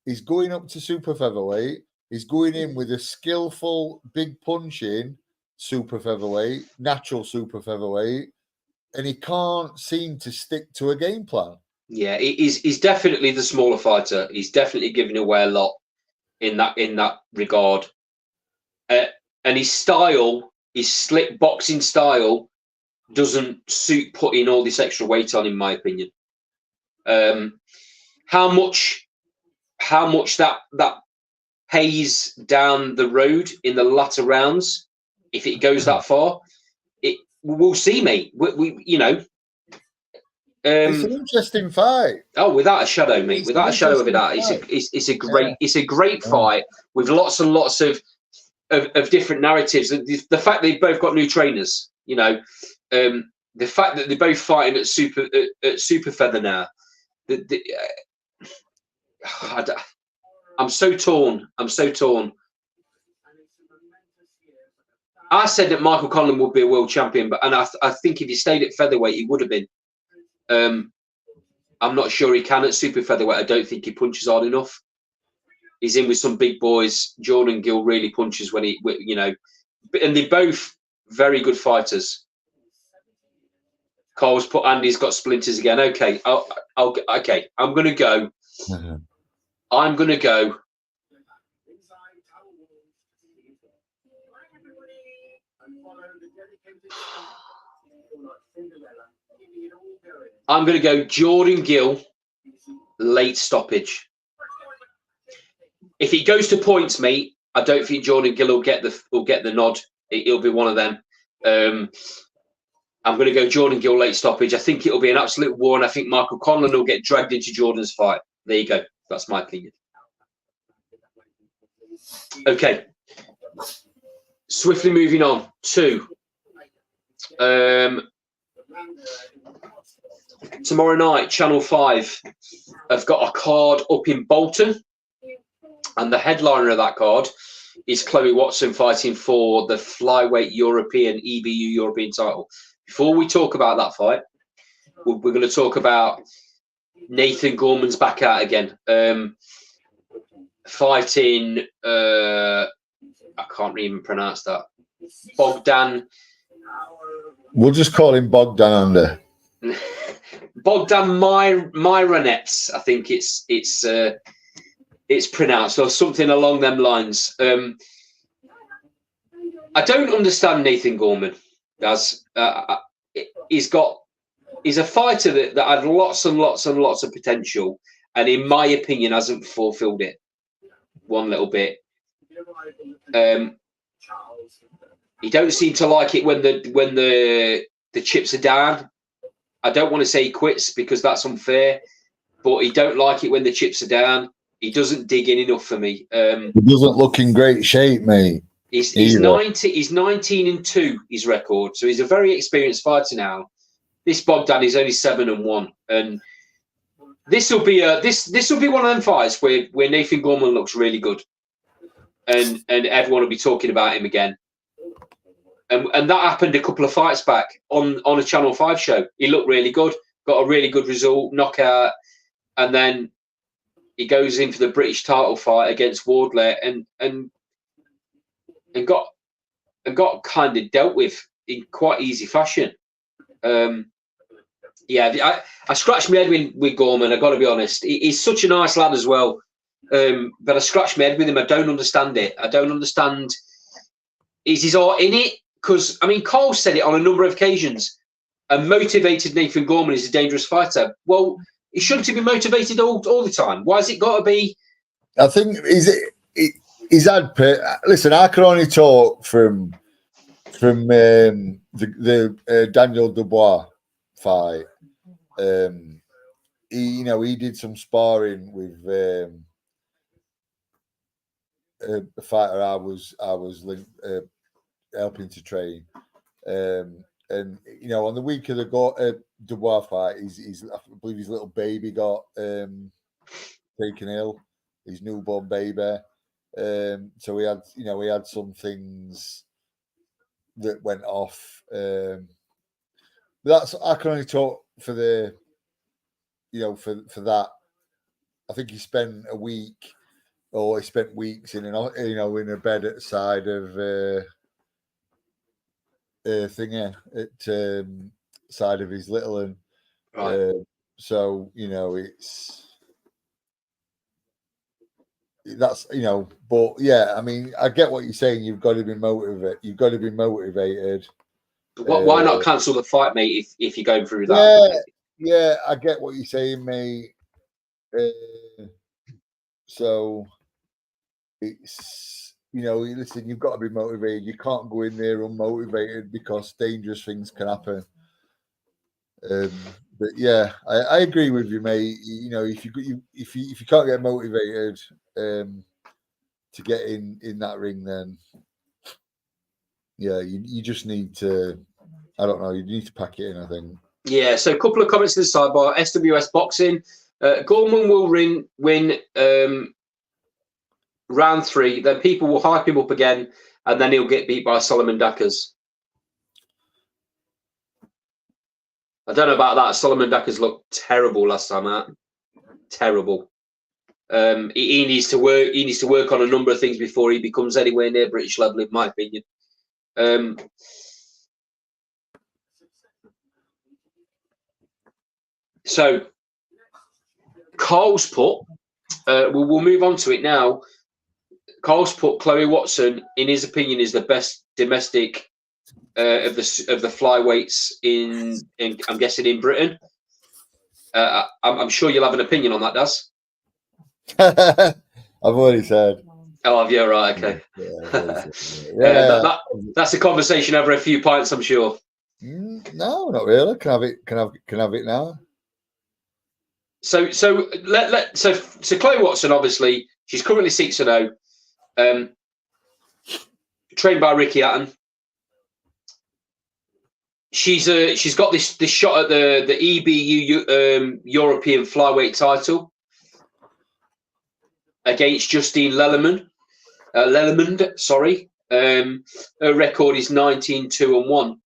he's going up to super featherweight, He's going in with a skillful, big punching super featherweight, natural super featherweight, and he can't seem to stick to a game plan. Yeah, he's definitely the smaller fighter. He's definitely giving away a lot in that regard. And his style, his slick boxing style, doesn't suit putting all this extra weight on, in my opinion. How much that pays down the road in the latter rounds, if it goes that far, we'll see, mate. We it's an interesting fight. Oh, without a shadow, mate. Without a shadow of a doubt, it's a great fight with lots and lots of different narratives. The fact they've both got new trainers, the fact that they're both fighting at super feather now. I'm so torn. I said that Michael Conlan would be a world champion, and I think if he stayed at featherweight, he would have been. I'm not sure he can at super featherweight. I don't think he punches hard enough. He's in with some big boys. Jordan Gill really punches when and they're both very good fighters. Carl's put Andy's got splinters again. Okay, okay. I'm gonna go. Mm-hmm. I'm gonna go. I'm gonna go Jordan Gill, late stoppage. If it goes to points, mate, I don't think Jordan Gill will get the nod. It'll be one of them. I'm going to go Jordan Gill late stoppage. I think it'll be an absolute war, and I think Michael Conlan will get dragged into Jordan's fight. There you go. That's my opinion. Okay. Swiftly moving on to tomorrow night, Channel 5 have got a card up in Bolton, and the headliner of that card is Chloe Watson fighting for the flyweight European EBU European title. Before we talk about that fight, we're going to talk about Nathan Gorman's back out again, fighting. I can't even pronounce that. Bogdan. We'll just call him Bogdan under. Bogdan Myronets, I think it's pronounced, or something along them lines. I don't understand Nathan Gorman. He's a fighter that had lots and lots and lots of potential, and in my opinion hasn't fulfilled it one little bit. He don't seem to like it when the chips are down. I don't want to say he quits because that's unfair, but he don't like it when the chips are down. He doesn't dig in enough for me. He doesn't look in great shape, mate. He's 19-2, his record, so he's a very experienced fighter now. This Bogdan is only 7-1, and this will be one of them fights where Nathan Gorman looks really good, and everyone will be talking about him again. And that happened a couple of fights back on a Channel 5 show. He looked really good, got a really good result, knockout, and then he goes in for the British title fight against Wardley and got kind of dealt with in quite easy fashion. I scratched my head with Gorman. I got to be honest. He's such a nice lad as well. But I scratched my head with him. I don't understand it. I don't understand. Is his heart in it? Because Cole said it on a number of occasions. A motivated Nathan Gorman is a dangerous fighter. Well, he shouldn't be motivated all the time. Why has it got to be? I think he's had. Listen, I can only talk from the Daniel Dubois fight. He did some sparring with a fighter I was helping to train, and on the week of the Dubois fight, I believe his little baby got taken ill, his newborn baby. So we had some things that went off. But I can only talk for for that. I think he spent a week or he spent weeks in in a bed at the side of side of his little one. Right. So that's but yeah, I mean, I get what you're saying. You've got to be motivated. You've got to be motivated. Why not cancel the fight, mate? If you're going through Yeah, that. yeah, I get what you're saying, mate. So it's listen, you've got to be motivated. You can't go in there unmotivated because dangerous things can happen. But yeah, I agree with you, mate. If you can't get motivated to get in that ring, then yeah, you just need to. I don't know. You need to pack it in, I think. Yeah. So a couple of comments to the sidebar. SWS Boxing. Gorman will win round 3. Then people will hype him up again, and then he'll get beat by Solomon Dackers. I don't know about that. Solomon Dackers looked terrible last time out. Terrible. He needs to work. He needs to work on a number of things before he becomes anywhere near British level, in my opinion. So Carl's put. We'll move on to it now. Carl's put Chloe Watson, in his opinion, is the best domestic of the flyweights in I'm guessing in Britain. I'm sure you'll have an opinion on that, Daz. I've already said. Oh, have you? Right, okay. That's a conversation over a few pints, I'm sure. No, not really. Can have it now. So Chloe Watson, obviously, she's currently 6-0. Trained by Ricky Hatton. She's got this shot at the EBU European flyweight title against Justine Lellemond. Sorry. Her record is 19-2-1.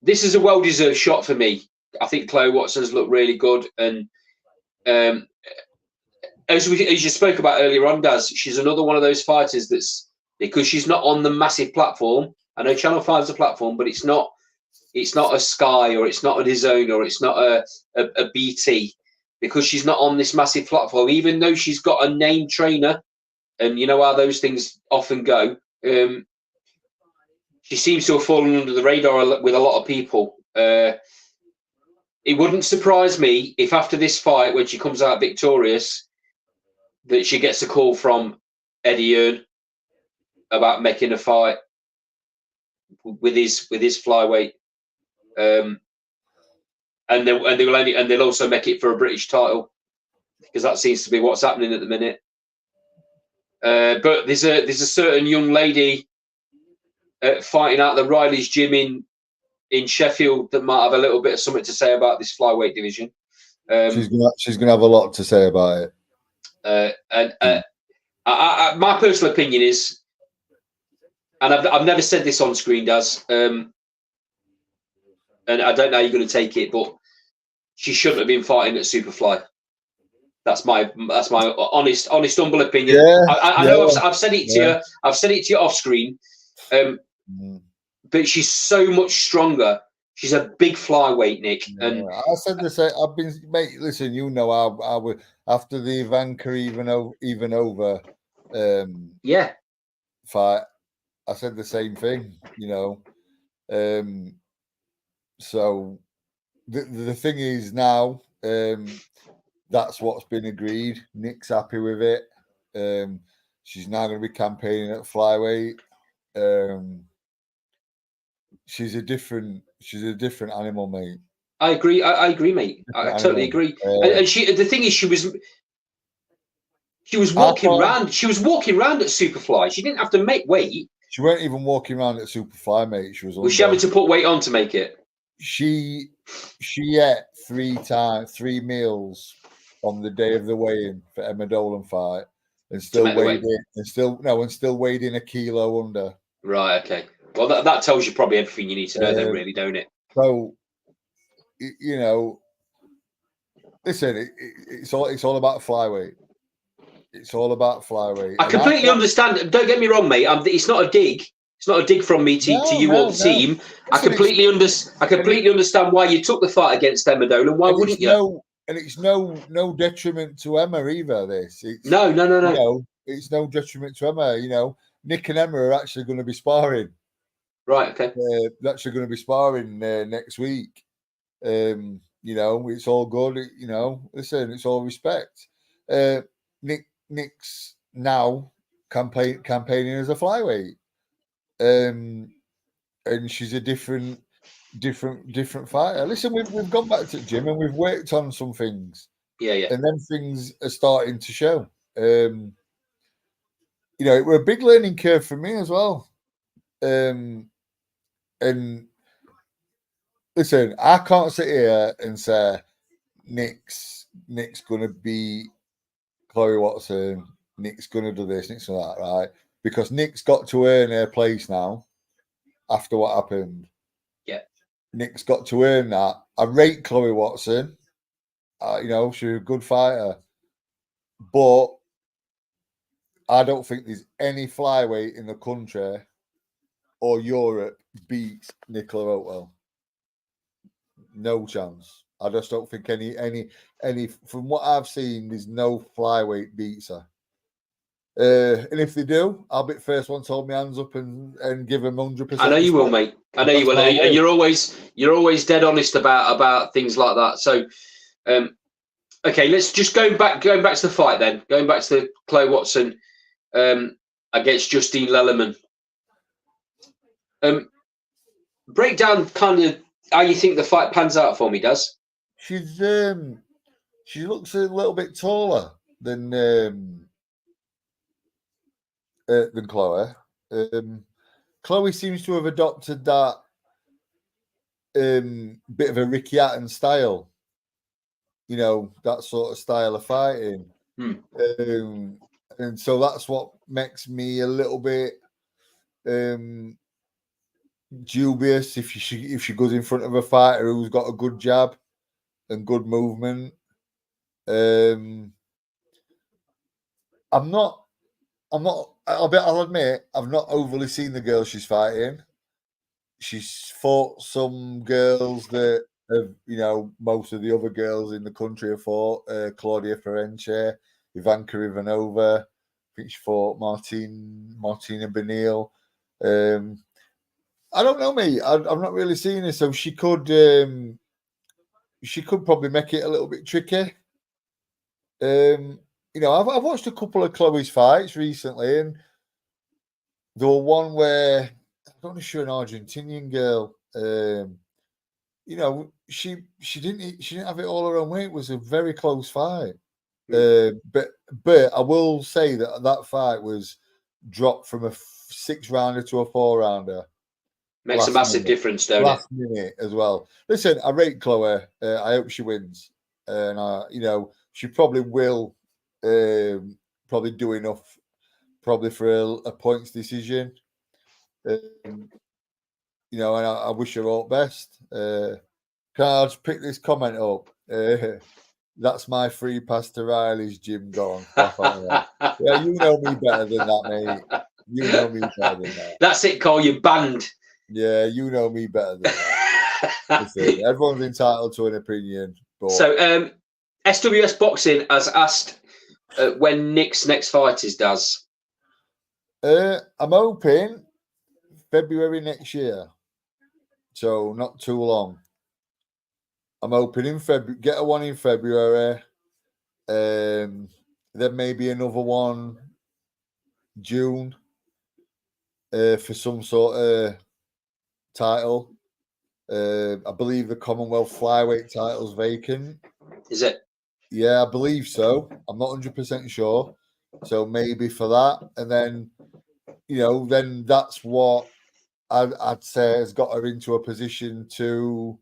This is a well-deserved shot for me. I think Chloe Watson's looked really good, and as you spoke about earlier on, Daz, she's another one of those fighters that's, because she's not on the massive platform. I know Channel 5's a platform, but it's not a Sky, or it's not a DAZN, or it's not a BT, because she's not on this massive platform. Even though she's got a named trainer, and you know how those things often go, she seems to have fallen under the radar with a lot of people. It wouldn't surprise me if after this fight, when she comes out victorious, that she gets a call from Eddie Hearn about making a fight with his flyweight, and they'll also make it for a British title, because that seems to be what's happening at the minute. But there's a certain young lady fighting out the Riley's gym in Sheffield that might have a little bit of something to say about this flyweight division. She's gonna have a lot to say about it. My personal opinion is, and I've never said this on screen, Daz, and I don't know how you're going to take it, but she shouldn't have been fighting at Superfly. That's my honest, humble opinion. Yeah, I know I've said it to you. I've said it to you off screen. But she's so much stronger. She's a big flyweight, Nick. Yeah, and I said the same. I've been, mate. Listen, you know, I would, after the Ivanka even over fight. I said the same thing. So the thing is now, that's what's been agreed. Nick's happy with it. She's now going to be campaigning at flyweight. She's a different animal, mate. I agree. I agree, mate. I totally agree. And the thing is, she was walking around. She was walking around at Superfly. She didn't have to make weight. She weren't even walking around at Superfly, mate. Was she having to put weight on to make it? She ate 3 meals on the day of the weigh-in for Emma Dolan fight, and still weighed in a kilo under. Right. Okay. Well, that tells you probably everything you need to know, then, really, don't it? So, listen, it's all about flyweight. It's all about flyweight. I completely understand. Don't get me wrong, mate. It's not a dig. It's not a dig from me to you or the team. I completely understand why you took the fight against Emma Dolan. Why wouldn't you? It's no detriment to Emma either. No. You know, it's no detriment to Emma. You know, Nick and Emma are actually going to be sparring. Right. Okay. They're actually going to be sparring next week. You know, it's all good. You know, listen, it's all respect. Nick's now campaigning as a flyweight, and she's a different fighter. Listen, we've gone back to the gym and we've worked on some things. Yeah. And then things are starting to show. You know, it was a big learning curve for me as well. And listen, I can't sit here and say Nick's gonna be Chloe Watson, Nick's gonna do this, Nick's gonna that, right? Because Nick's got to earn her place now after what happened. Yeah. Nick's got to earn that. I rate Chloe Watson. You know, she's a good fighter. But I don't think there's any flyweight in the country or Europe beats Nicola Oatwell. No chance. I just don't think any from what I've seen, there's no flyweight beats her. And if they do, I'll be the first one to hold my hands up and give them 100%. I know you will, mate. I know you will. And you're always dead honest about things like that. So, okay, let's just going back to the fight then. Going back to Chloe Watson against Justine Lellerman. Break down kind of how you think the fight pans out for me, Daz. She looks a little bit taller than Chloe. Chloe seems to have adopted that bit of a Ricky Hatton style. You know, that sort of style of fighting. And so that's what makes me a little bit dubious if she goes in front of a fighter who's got a good jab and good movement. I'll admit, I've not overly seen the girl she's fighting. She's fought some girls that have, you know, most of the other girls in the country have fought. Claudia Ference, Ivanka Ivanova. I think she fought Martina Benil. I don't know, mate. I've not really seen her, so she could probably make it a little bit tricky. You know, I've watched a couple of Chloe's fights recently, and there was one where I'm not sure an Argentinian girl. You know, she didn't have it all her own way. It was a very close fight. But I will say that fight was dropped from a 6-rounder to a 4-rounder. Makes a massive difference, don't it? Last minute as well. Listen, I rate Chloe. I hope she wins, and you know, she probably will. Probably do enough, probably for a points decision. You know, and I wish her all best. Can I just pick this comment up? That's my free pass to Riley's gym gone. Yeah, you know me better than that, mate. You know me better than that. That's it, Cole. You're banned. Yeah, you know me better than that. Listen, everyone's entitled to an opinion. But... So, SWS Boxing has asked when Nick's next fight is, Daz. I'm hoping February next year. So not too long. I'm hoping in February, get a one in February. Then maybe another one June for some sort of title. I believe the Commonwealth flyweight title's vacant. Is it? Yeah, I believe so. I'm not 100% sure. So maybe for that. And then, you know, then that's what I'd say has got her into a position to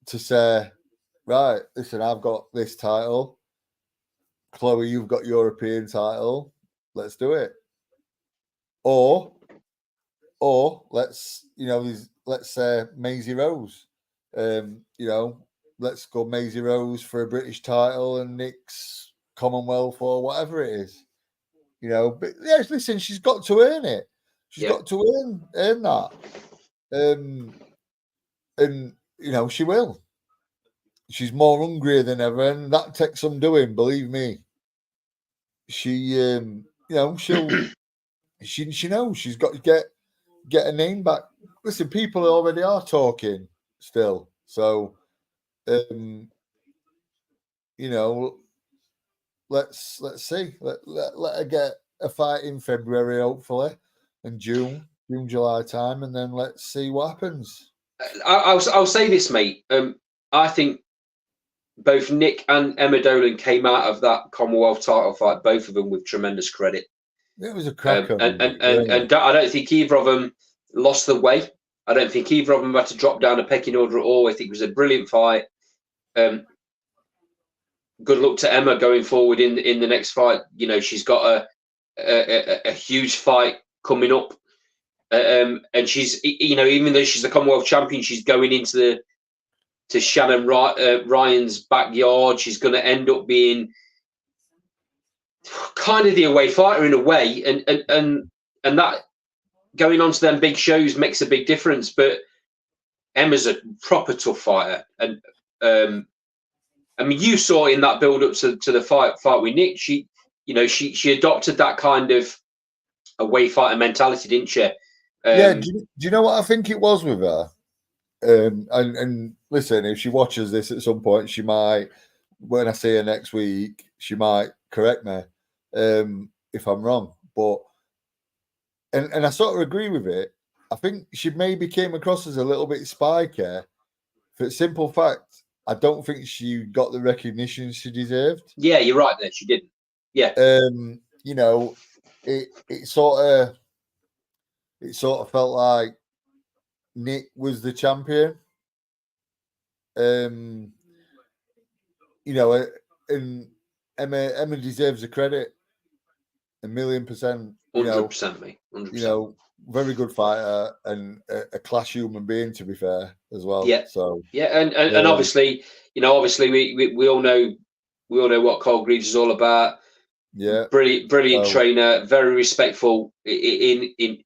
say, right, listen, I've got this title. Chloe, you've got European title. Let's do it. Or let's, you know, let's say Maisie Rose. You know, let's go Maisie Rose for a British title and Nick's Commonwealth or whatever it is. You know, but yes, listen, she's got to earn it. She's got to earn that. And you know, she will. She's more hungrier than ever, and that takes some doing, believe me. She you know, she knows she's got to get a name back. Listen, people already are talking still. So you know, let's see. Let her get a fight in February, hopefully, and June, July time, and then let's see what happens. I'll say this, mate. I think both Nick and Emma Dolan came out of that Commonwealth title fight, both of them with tremendous credit. It was a cracker, and I don't think either of them lost the way. I don't think either of them had to drop down a pecking order at all. I think it was a brilliant fight. Good luck to Emma going forward in the next fight. You know, she's got a huge fight coming up, and she's, you know, even though she's the Commonwealth champion, she's going into to Shannon Ryan's backyard. She's going to end up being kind of the away fighter in a way, and that going on to them big shows makes a big difference. But Emma's a proper tough fighter, and I mean, you saw in that build up to the fight with Nick, she adopted that kind of away fighter mentality, didn't she? Yeah. Do you know what I think it was with her? And listen, if she watches this at some point, she might, when I see her next week, she might correct me if I'm wrong. But and I sort of agree with it. I think she maybe came across as a little bit spiky. For the simple fact, I don't think she got the recognition she deserved. Yeah, you're right there. She didn't. Yeah. You know, it sort of felt like Nick was the champion. You know, and Emma deserves the credit 1,000,000%. 100%, mate. 100%. You know, very good fighter and a class human being, to be fair, as well. Yeah. So yeah, and obviously, you know, we all know what Cole Greaves is all about. Yeah, brilliant trainer, very respectful in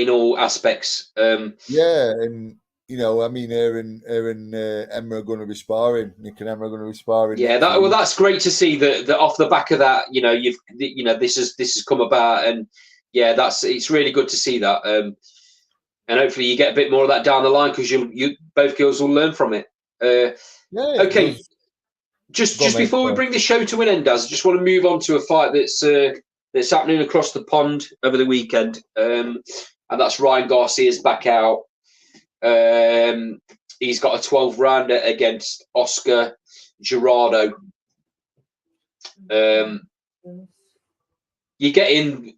all aspects. Yeah, and you know, I mean, her and Emma are going to be sparring. Nick and Emma are going to be sparring. Yeah, that's great to see that off the back of that, you know, this has come about, and yeah, it's really good to see that. And hopefully you get a bit more of that down the line, because you both girls will learn from it. Yeah. Okay. Just before we bring the show to an end, Daz, I just want to move on to a fight that's happening across the pond over the weekend, and that's Ryan Garcia's back out. He's got a 12-rounder against Oscar Gerardo. You're getting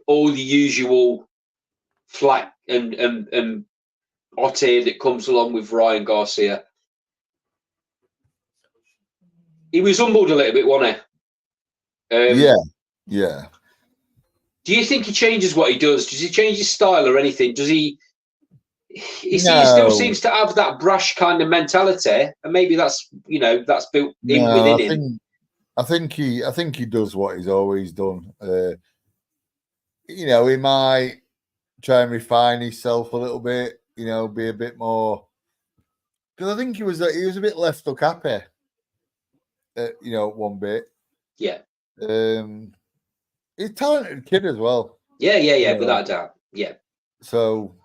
all the usual flack and hot air that comes along with Ryan Garcia. He was humbled a little bit, wasn't he? Yeah. Do you think he changes what he does? Does he change his style or anything? Does he? He still seems to have that brash kind of mentality, and maybe that's built within him. I think he does what he's always done. You know, he might try and refine himself a little bit. You know, be a bit more, because I think he was a bit left up happy. You know, one bit. Yeah. He's a talented kid as well. Yeah, without a doubt. Yeah. So,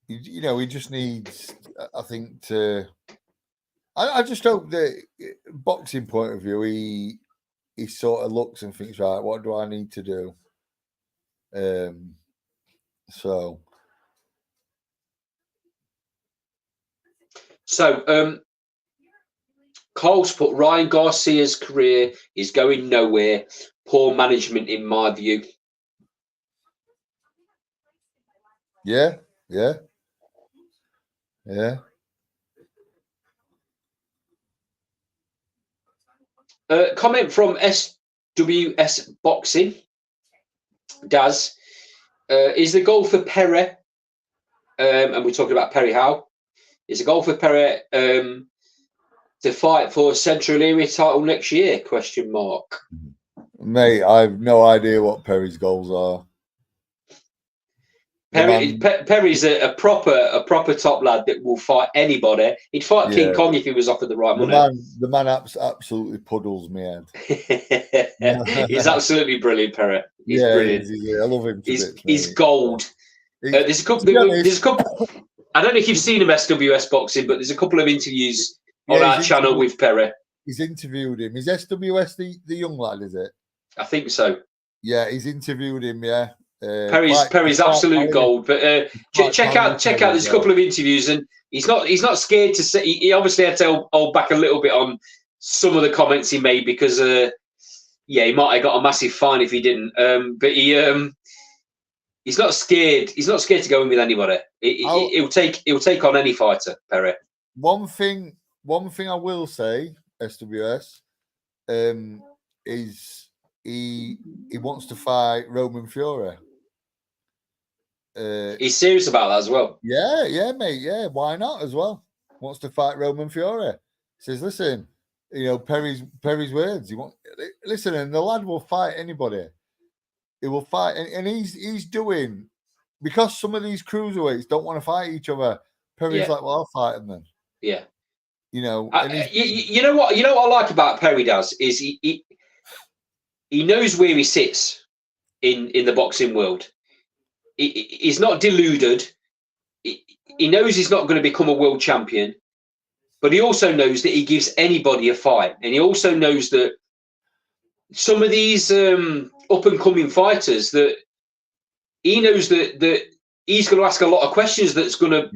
you know, he just needs, I think, to. I just hope that, boxing point of view, he sort of looks and thinks, right, what do I need to do? So, Cole's put Ryan Garcia's career is going nowhere. Poor management, in my view. Yeah. Comment from SWS Boxing. Daz, is the goal for Perry, and we're talking about Perry Howe, is the goal for Perry to to fight for a Central Area title next year? Question mark. Mate, I have no idea what Perry's goals are. Perry's a proper top lad that will fight anybody. He'd fight King Kong if he was offered the right money. The man absolutely puddles me head. He's absolutely brilliant, Perry. He's brilliant. I love him. He's gold. There's a couple. I don't know if you've seen him SWS boxing, but there's a couple of interviews on our channel with Perry. He's interviewed him. Is SWS the young lad? Is it? I think so. Yeah, he's interviewed him. Yeah. Perry's absolute gold. But check out. There's a couple of interviews, and he's not scared to say. He obviously had to hold back a little bit on some of the comments he made because, he might have got a massive fine if he didn't. But he's not scared. He's not scared to go in with anybody. He'll take on any fighter. Perry. One thing I will say, SWS, is he wants to fight Roman Fury. He's serious about that as well. Yeah, mate. Yeah, why not as well? Wants to fight Roman Fury. Says, listen, Perry's words. Listen, and the lad will fight anybody. He will fight, and he's doing, because some of these cruiserweights don't want to fight each other. Perry's like, well, I'll fight them then. Yeah. You know what I like about Perry does is he knows where he sits in the boxing world. He's not deluded. He knows he's not going to become a world champion, but he also knows that he gives anybody a fight, and he also knows that some of these up and coming fighters, that he knows that he's going to ask a lot of questions. It's going to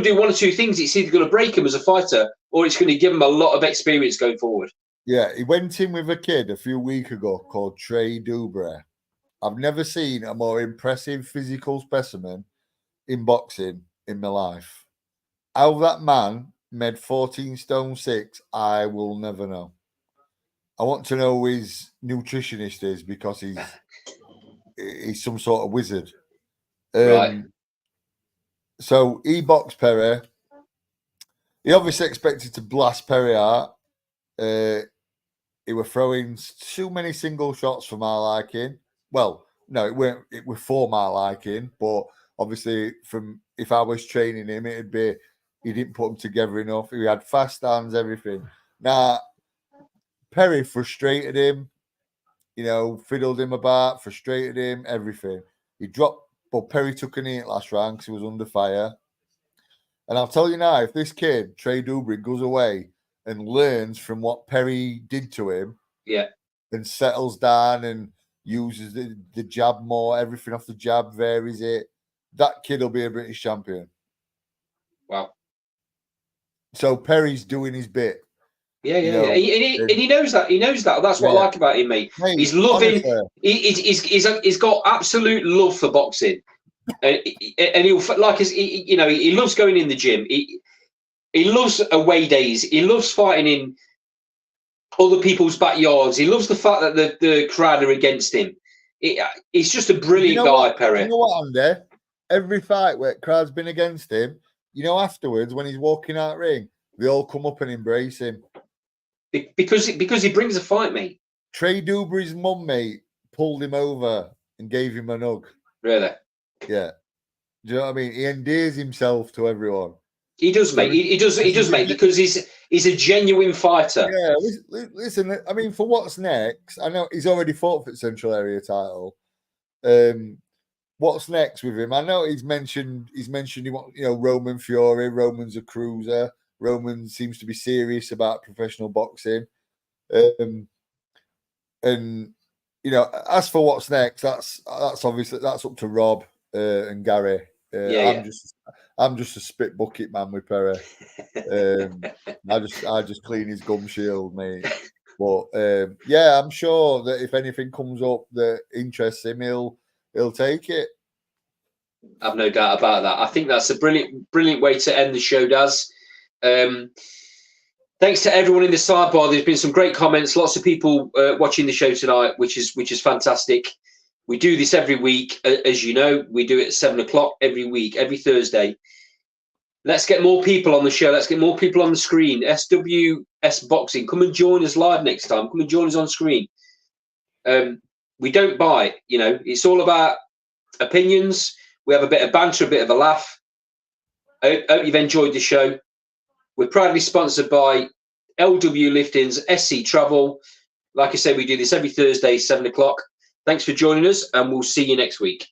do one or two things. It's either going to break him as a fighter, or it's going to give him a lot of experience going forward. Yeah, he went in with a kid a few weeks ago called Trey Dubre. I've never seen a more impressive physical specimen in boxing in my life. How that man made 14 stone 6, I will never know. I want to know who his nutritionist is, because he's some sort of wizard. Right. So he boxed Perry. He obviously expected to blast Perry out. He were throwing too many single shots for my liking. Well, no, it were for my liking, but obviously if I was training him, it'd be he didn't put them together enough. He had fast hands, everything. Now, Perry frustrated him, fiddled him about, frustrated him, everything. He dropped, but Perry took a knee at last round because he was under fire. And I'll tell you now, if this kid, Trey Dubre, goes away and learns from what Perry did to him, and settles down and uses the jab more, everything off the jab, varies it, that kid will be a British champion. Wow. So Perry's doing his bit. Yeah. And he knows that. He knows that. That's what I like about him, mate. He's loving. He's got absolute love for boxing, and he'll he loves going in the gym. He loves away days. He loves fighting in other people's backyards. He loves the fact that the crowd are against him. He's just a brilliant guy, Perry. You know what, Andy? Every fight where crowd's been against him, afterwards when he's walking out ring, they all come up and embrace him. Because he brings a fight, mate. Trey Dubre's mum, mate, pulled him over and gave him a hug. Really? Yeah. Do you know what I mean? He endears himself to everyone. He does, mate. He does, mate, because he's a genuine fighter. Yeah. Listen, I mean, for what's next, I know he's already fought for the Central Area title. What's next with him? I know he's mentioned he wants, Roman Fury. Roman's a cruiser. Roman seems to be serious about professional boxing. And as for what's next, that's obviously that's up to Rob and Gary. I'm just a spit bucket man with Perry. I just clean his gum shield, mate. But I'm sure that if anything comes up that interests him, he'll take it. I've no doubt about that. I think that's a brilliant way to end the show, Daz. Thanks to everyone in the sidebar. There's been some great comments. Lots of people watching the show tonight, which is fantastic. We do this every week, as you know. We do it at 7 o'clock every week, every Thursday. Let's get more people on the show. Let's get more people on the screen. SWS Boxing. Come and join us live next time. Come and join us on screen. We don't bite. You know, it's all about opinions. We have a bit of banter, a bit of a laugh. I hope you've enjoyed the show. We're proudly sponsored by LW Liftings, SC Travel. Like I said, we do this every Thursday, 7 o'clock. Thanks for joining us, and we'll see you next week.